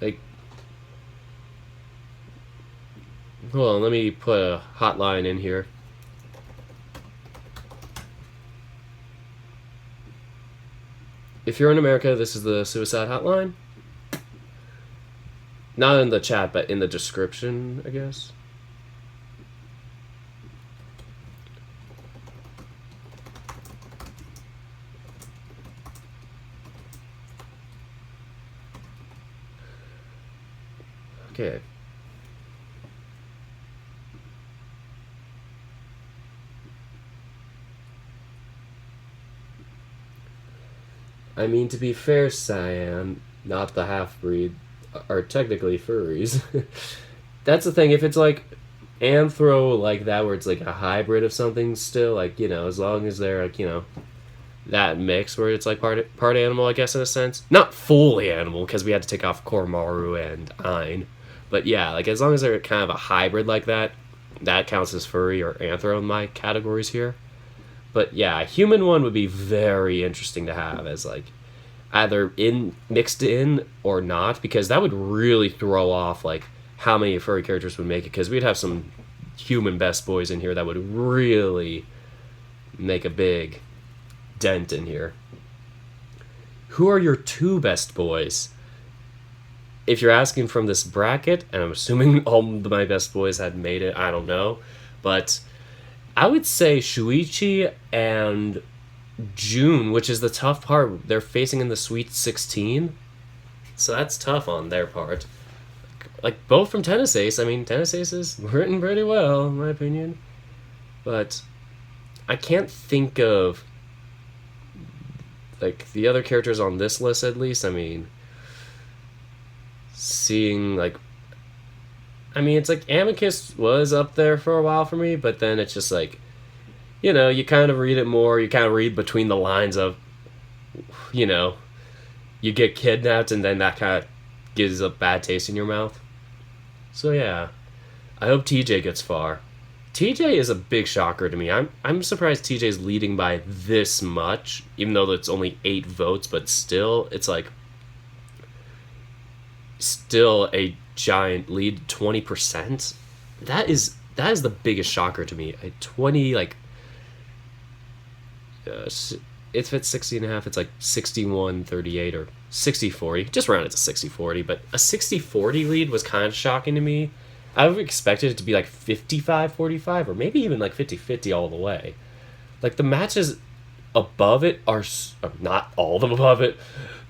Like, hold on, let me put a hotline in here. If you're in America, this is the suicide hotline. Not in the chat, but in the description, I guess. Okay. I mean, to be fair, Cyan, not the half breed, are technically furries. That's the thing. If it's like anthro like that, where it's like a hybrid of something, still like as long as they're like that mix where it's like part animal, I guess in a sense, not fully animal because we had to take off Koromaru and Ein, but yeah, like as long as they're kind of a hybrid like that, that counts as furry or anthro in my categories here. But yeah, a human one would be very interesting to have as like either in mixed in or not, because that would really throw off like how many furry characters would make it, because we'd have some human best boys in here that would really make a big dent in here. Who are your two best boys? If you're asking from this bracket, and I'm assuming all my best boys had made it, I don't know, but I would say Shuichi and June, which is the tough part. They're facing in the Sweet 16, so that's tough on their part. Like, both from Tennis Ace. I mean, Tennis Ace is written pretty well, in my opinion. But I can't think of, like, the other characters on this list, at least. I mean, seeing, like... I mean, it's like Amicus was up there for a while for me, but then it's just like, you kind of read it more. You kind of read between the lines of, you get kidnapped, and then that kind of gives a bad taste in your mouth. So yeah, I hope TJ gets far. TJ is a big shocker to me. I'm surprised TJ's leading by this much, even though it's only 8 votes, but still, it's like still a giant lead, 20%. That is the biggest shocker to me. A 20 like if it's 60 and a half, it's like 61-38 or 60-40. Just round it to 60-40, but a 60-40 lead was kind of shocking to me. I would have expected it to be like 55-45 or maybe even like 50-50 all the way. Like the matches above it are not all of them above it.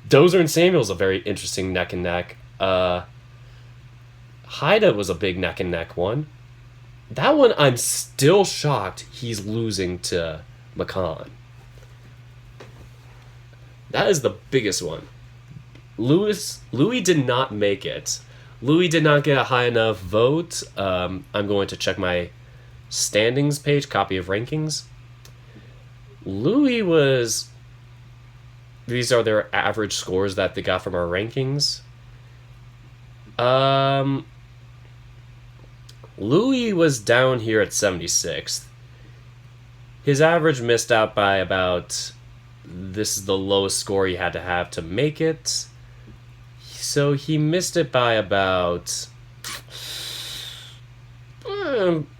Dozer and Samuel's a very interesting neck and neck. Haida was a big neck and neck one. That one I'm still shocked he's losing to Makan. That is the biggest one. Louis did not make it. Louis did not get a high enough vote. I'm going to check my standings page, copy of rankings. Louis was... These are their average scores that they got from our rankings. Louis was down here at 76th. His average missed out by about... This is the lowest score he had to have to make it. So he missed it by about...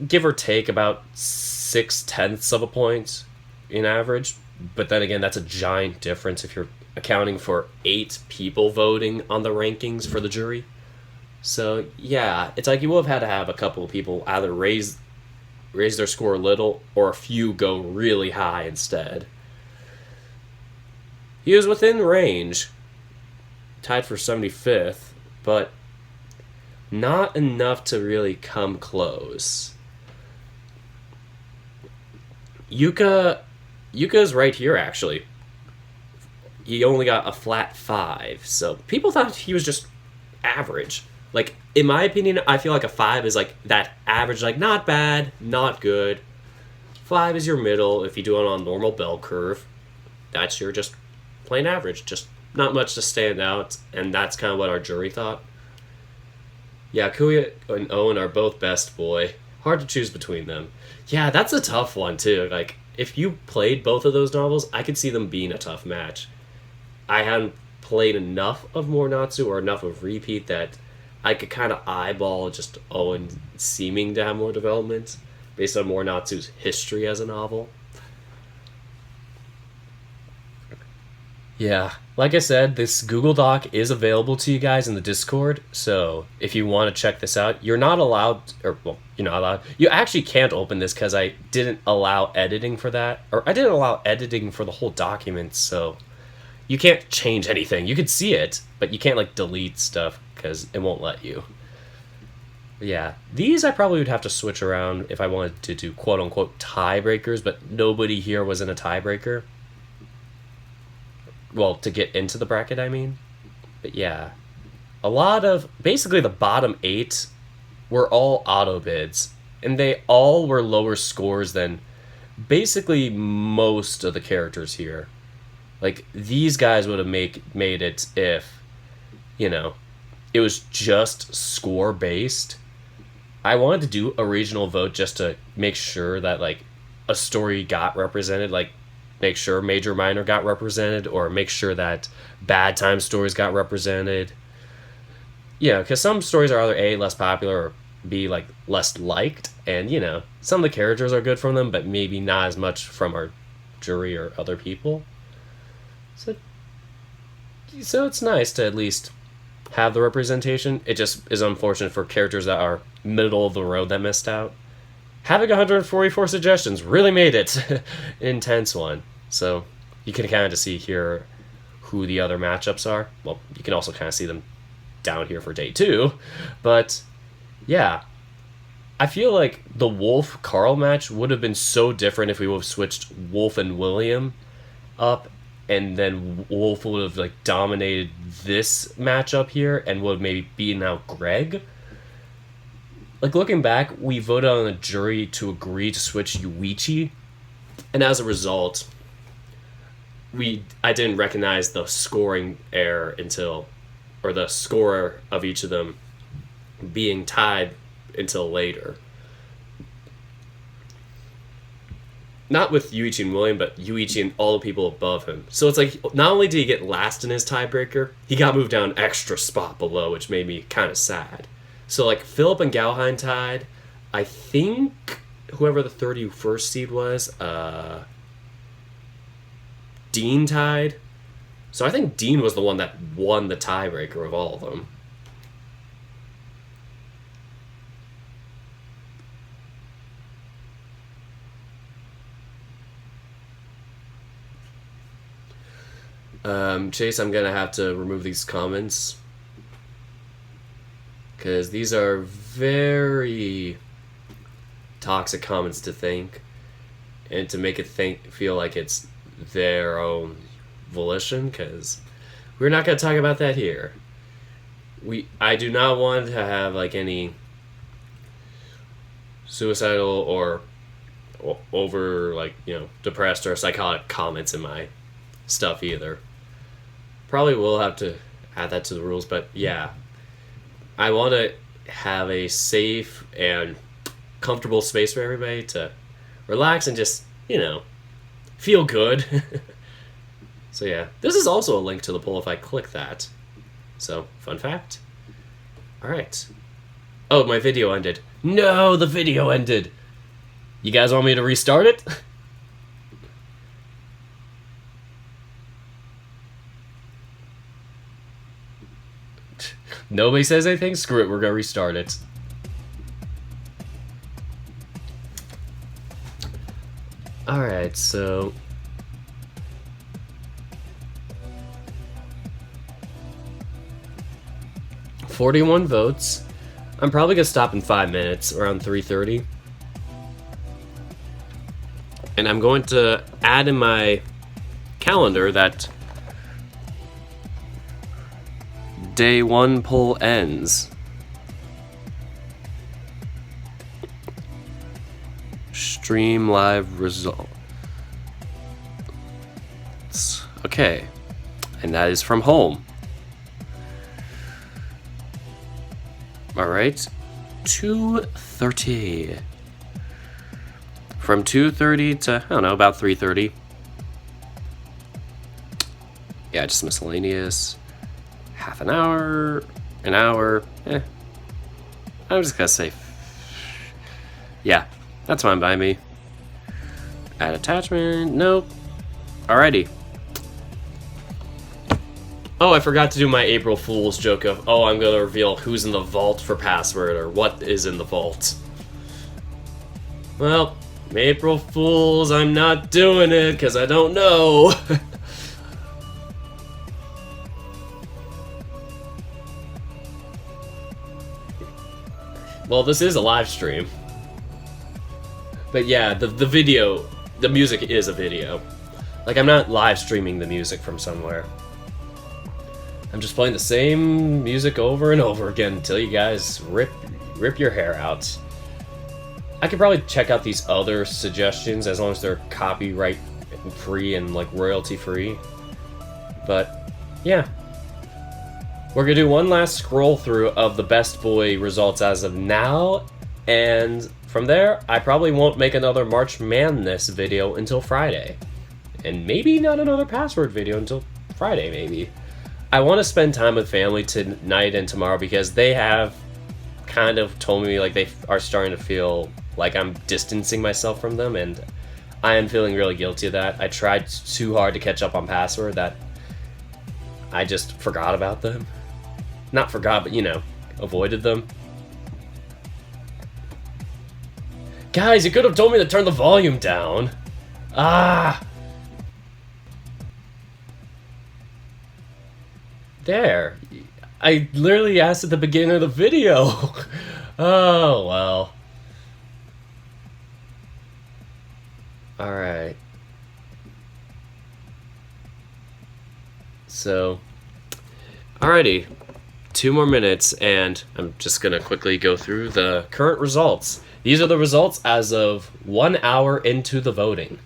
give or take about 0.6 of a point in average. But then again, that's a giant difference if you're accounting for 8 people voting on the rankings for the jury. So yeah, it's like you will have had to have a couple of people either raise their score a little, or a few go really high instead. He was within range, tied for 75th, but not enough to really come close. Yuka's right here, actually. He only got a flat 5, so people thought he was just average. Like, in my opinion, I feel like a 5 is like that average, like not bad, not good. 5 is your middle. If you do it on a normal bell curve, that's your just plain average. Just not much to stand out, and that's kind of what our jury thought. Yeah, Kuya and Owen are both best boy. Hard to choose between them. Yeah, that's a tough one, too. Like, if you played both of those novels, I could see them being a tough match. I hadn't played enough of Morinatsu or enough of Repeat that I could kind of eyeball just Owen seeming to have more development based on Morinatsu's history as a novel. Yeah, like I said, this Google Doc is available to you guys in the Discord, so if you want to check this out, you're not allowed, or, well, you're not allowed. You actually can't open this because I didn't allow editing for that, or I didn't allow editing for the whole document, so you can't change anything. You could see it, but you can't, like, delete stuff because it won't let you. But yeah, these I probably would have to switch around if I wanted to do quote-unquote tiebreakers, but nobody here was in a tiebreaker. well, to get into the bracket, I mean. But yeah, a lot of, basically the bottom 8 were all auto bids, and they all were lower scores than basically most of the characters here. Like, these guys would have made it if, you know, it was just score based. I wanted to do a regional vote just to make sure that, like, a story got represented, like, make sure major minor got represented, or make sure that bad time stories got represented. Yeah, because some stories are either A, less popular, or B, like, less liked, and, you know, some of the characters are good from them, but maybe not as much from our jury or other people. So it's nice to at least have the representation. It just is unfortunate for characters that are middle of the road that missed out. Having 144 suggestions really made it an intense one. So you can kind of see here who the other matchups are. Well, you can also kind of see them down here for day 2. But yeah, I feel like the Wolf-Carl match would have been so different if we would have switched Wolf and William up, and then Wolf would have, like, dominated this matchup here and would have maybe beaten out Greg. Like, looking back, we voted on the jury to agree to switch Yuichi, and as a result, I didn't recognize the scoring error or the score of each of them being tied until later. Not with Yuichi and William, but Yuichi and all the people above him. So it's like, not only did he get last in his tiebreaker, he got moved down an extra spot below, which made me kind of sad. So, like, Philip and Galheim tied. I think whoever the 31st seed was, Dean tied. So I think Dean was the one that won the tiebreaker of all of them. Chase, I'm gonna have to remove these comments because these are very toxic comments to think, and to make it feel like it's their own volition, because we're not gonna talk about that here. I do not want to have, like, any suicidal or over, like, you know, depressed or psychotic comments in my stuff either. Probably will have to add that to the rules, but yeah, I want to have a safe and comfortable space for everybody to relax and just, you know, feel good. So yeah, this is also a link to the poll if I click that. So, fun fact. Alright. Oh, my video ended. No, the video ended! You guys want me to restart it? Nobody says anything? Screw it, we're gonna restart it. Alright, so... $41 votes. I'm probably gonna stop in 5 minutes, around 3:30. And I'm going to add in my calendar that day 1 poll ends. Stream live results. Okay. And that is from home. Alright. 2:30. From 2:30 to, I don't know, about 3:30. Yeah, just miscellaneous. Half an hour. I'm just gonna say... Yeah, that's fine by me. Add attachment. Nope. Alrighty. Oh, I forgot to do my April Fool's joke of, oh, I'm gonna reveal who's in the vault for password, or what is in the vault. Well, April Fools, I'm not doing it, because I don't know. Well, this is a live stream. But yeah, the video, the music is a video. Like, I'm not live streaming the music from somewhere. I'm just playing the same music over and over again until you guys rip your hair out. I could probably check out these other suggestions as long as they're copyright free and like royalty free. But yeah. We're gonna do one last scroll through of the best boy results as of now, and from there, I probably won't make another March Madness video until Friday. And maybe not another password video until Friday, maybe. I want to spend time with family tonight and tomorrow because they have kind of told me like they are starting to feel like I'm distancing myself from them, and I am feeling really guilty of that. I tried too hard to catch up on password that I just forgot about them. Not forgot, but, you know, avoided them. Guys, you could have told me to turn the volume down. Ah! There. I literally asked at the beginning of the video. Oh, well. Alright. So, alrighty. 2 more minutes, and I'm just gonna quickly go through the current results. These are the results as of 1 hour into the voting.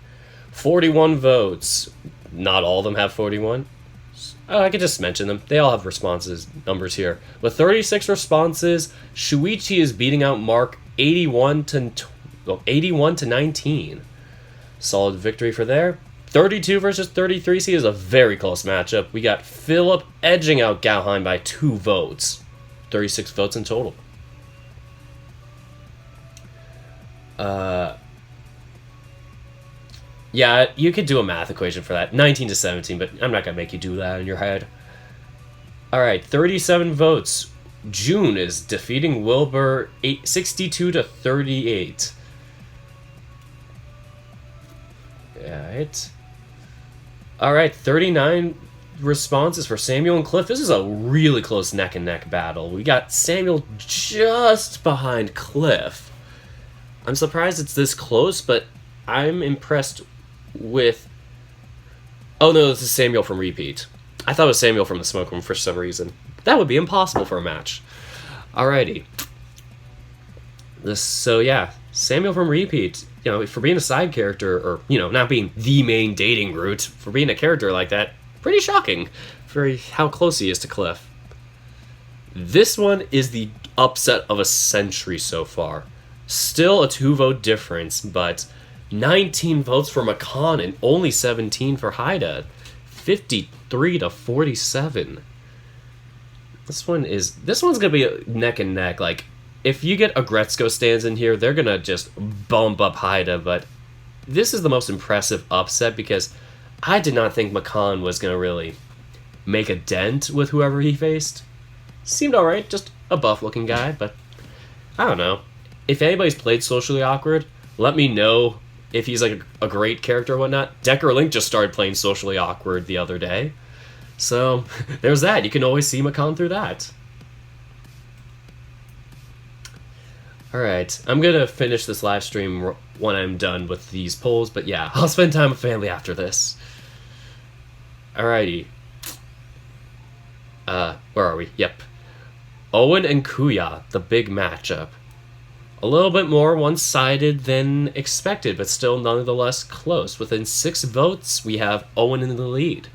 41 votes. Not all of them have 41. Oh, I could just mention them. They all have responses numbers here. With 36 responses, Shuichi is beating out Mark 81 to 19. Solid victory for there. 32 versus 33 C is a very close matchup. We got Philip edging out Gauheim by 2 votes. 36 votes in total. Yeah, you could do a math equation for that. 19 to 17, but I'm not going to make you do that in your head. Alright, 37 votes. June is defeating Wilbur 62 to 38. Alright, 39 responses for Samuel and Cliff. This is a really close neck-and-neck battle. We got Samuel just behind Cliff. I'm surprised it's this close, but I'm impressed with... Oh no, this is Samuel from Repeat. I thought it was Samuel from the Smoke Room for some reason. That would be impossible for a match. Alrighty. So yeah, Samuel from Repeat. You know, for being a side character, or, you know, not being the main dating route, for being a character like that, pretty shocking for how close he is to Cliff. This one is the upset of a century so far. Still a 2-vote difference, but 19 votes for McCon and only 17 for Haida. 53 to 47. This one's gonna be a neck and neck. Like, if you get Agretzko stands in here, they're gonna just bump up Haida, but this is the most impressive upset because I did not think McCon was gonna really make a dent with whoever he faced. Seemed alright, just a buff looking guy, but I don't know. If anybody's played Socially Awkward, let me know if he's like a great character or whatnot. Decker Link just started playing Socially Awkward the other day. So, there's that. You can always see McCon through that. Alright, I'm gonna finish this live stream when I'm done with these polls, but yeah, I'll spend time with family after this. Alrighty. Where are we? Yep. Owen and Kuya, the big matchup. A little bit more one-sided than expected, but still nonetheless close. Within 6 votes, we have Owen in the lead.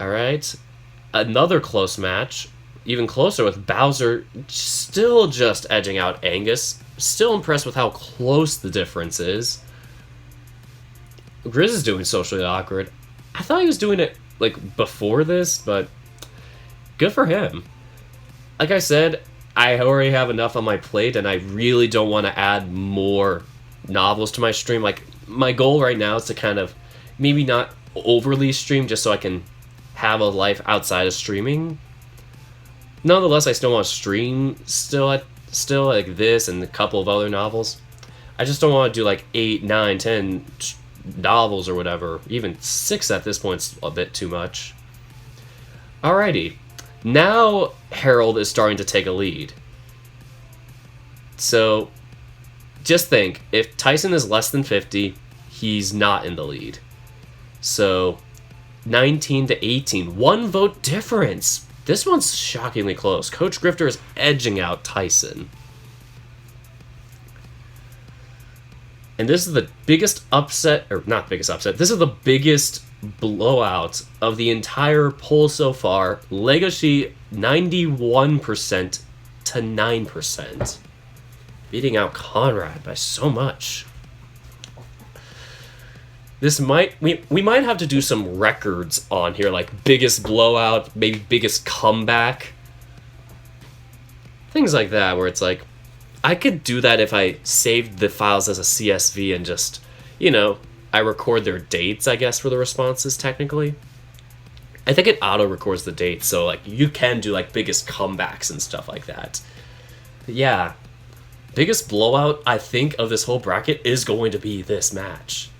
Alright. Another close match. Even closer with Bowser still just edging out Angus. Still impressed with how close the difference is. Grizz is doing Socially Awkward. I thought he was doing it, like, before this, but good for him. Like I said, I already have enough on my plate, and I really don't want to add more novels to my stream. Like, my goal right now is to kind of maybe not overly stream just so I can have a life outside of streaming. Nonetheless, I still want to stream still like this and a couple of other novels. I just don't want to do like 8, 9, 10 novels or whatever. Even 6 at this point's a bit too much. Alrighty. Now Harold is starting to take a lead. So just think, if Tyson is less than 50, he's not in the lead. So 19 to 18, 1 vote difference. This one's shockingly close. Coach Grifter is edging out Tyson. And this is the biggest upset, or not biggest upset, this is the biggest blowout of the entire poll so far. Legoshi 91% to 9. Beating out Conrad by so much. This might, we might have to do some records on here, like biggest blowout, maybe biggest comeback. Things like that, where it's like, I could do that if I saved the files as a CSV and just, you know, I record their dates, I guess, for the responses, technically. I think it auto-records the dates, so, like, you can do, like, biggest comebacks and stuff like that. But yeah, biggest blowout, I think, of this whole bracket is going to be this match.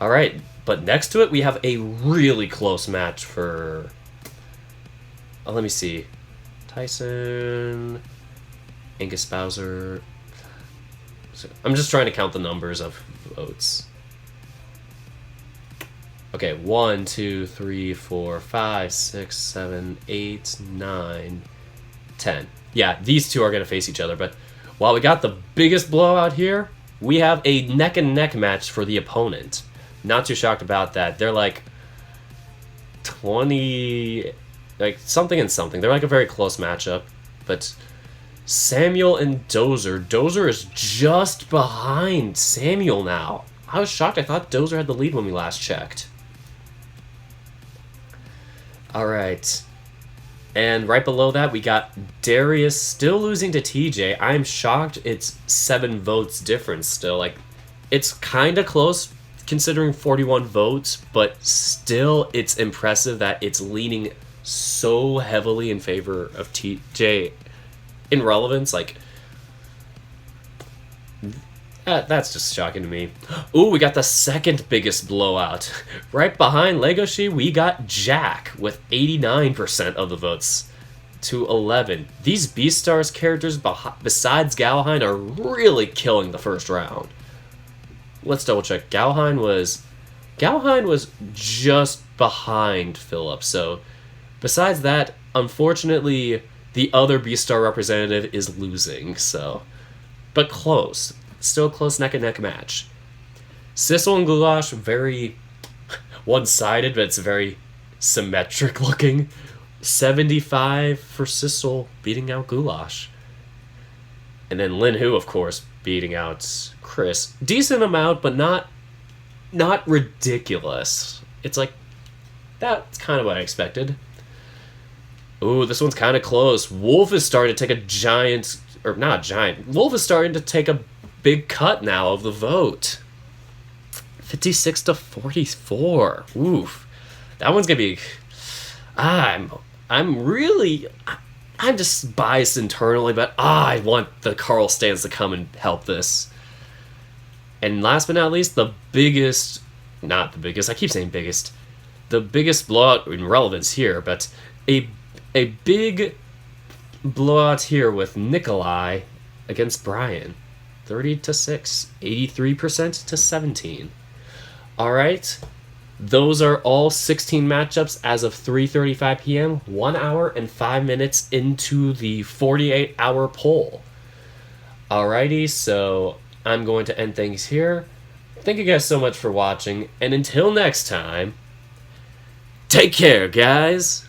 Alright, but next to it, we have a really close match for... Oh, let me see. Tyson... Angus Bowser. I'm just trying to count the numbers of votes. Okay, 1, 2, 3, 4, 5, 6, 7, 8, 9, 10. Yeah, these two are going to face each other, but while we got the biggest blowout here, we have a neck-and-neck match for the opponent. Not too shocked about that. They're like 20... like something and something. They're like a very close matchup, but... Samuel and Dozer. Dozer is just behind Samuel now. I was shocked. I thought Dozer had the lead when we last checked. Alright. And right below that, we got Darius still losing to TJ. I'm shocked it's 7 votes difference still. Like, it's kind of close considering 41 votes, but still it's impressive that it's leaning so heavily in favor of TJ. In relevance, like, that's just shocking to me. Ooh, we got the second biggest blowout. Right behind Legoshi, we got Jack with 89% of the votes to 11. These Beastars characters besides Galahine are really killing the first round. Let's double check. Galahine was just behind Philip, so besides that, unfortunately, the other Beastar representative is losing, so... But close. Still a close neck-and-neck match. Sissel and Goulash, very one-sided, but it's very symmetric looking. 75 for Sissel, beating out Goulash. And then Lin Hu, of course, beating out Chris. Decent amount, but not ridiculous. It's like, that's kind of what I expected. Ooh, this one's kind of close. Wolf is starting to take a giant... Or not giant. Wolf is starting to take a big cut now of the vote. 56 to 44. Oof. That one's going to be... I'm just biased internally, but I want the Carl Stans to come and help this. And last but not least, the biggest... Not the biggest. I keep saying biggest. The biggest blowout in relevance here, but... A big blowout here with Nikolai against Brian. 30 to 6, 83% to 17. All right. Those are all 16 matchups as of 3:35 p.m., 1 hour and 5 minutes into the 48-hour poll. Alrighty, so I'm going to end things here. Thank you guys so much for watching, and until next time, take care, guys.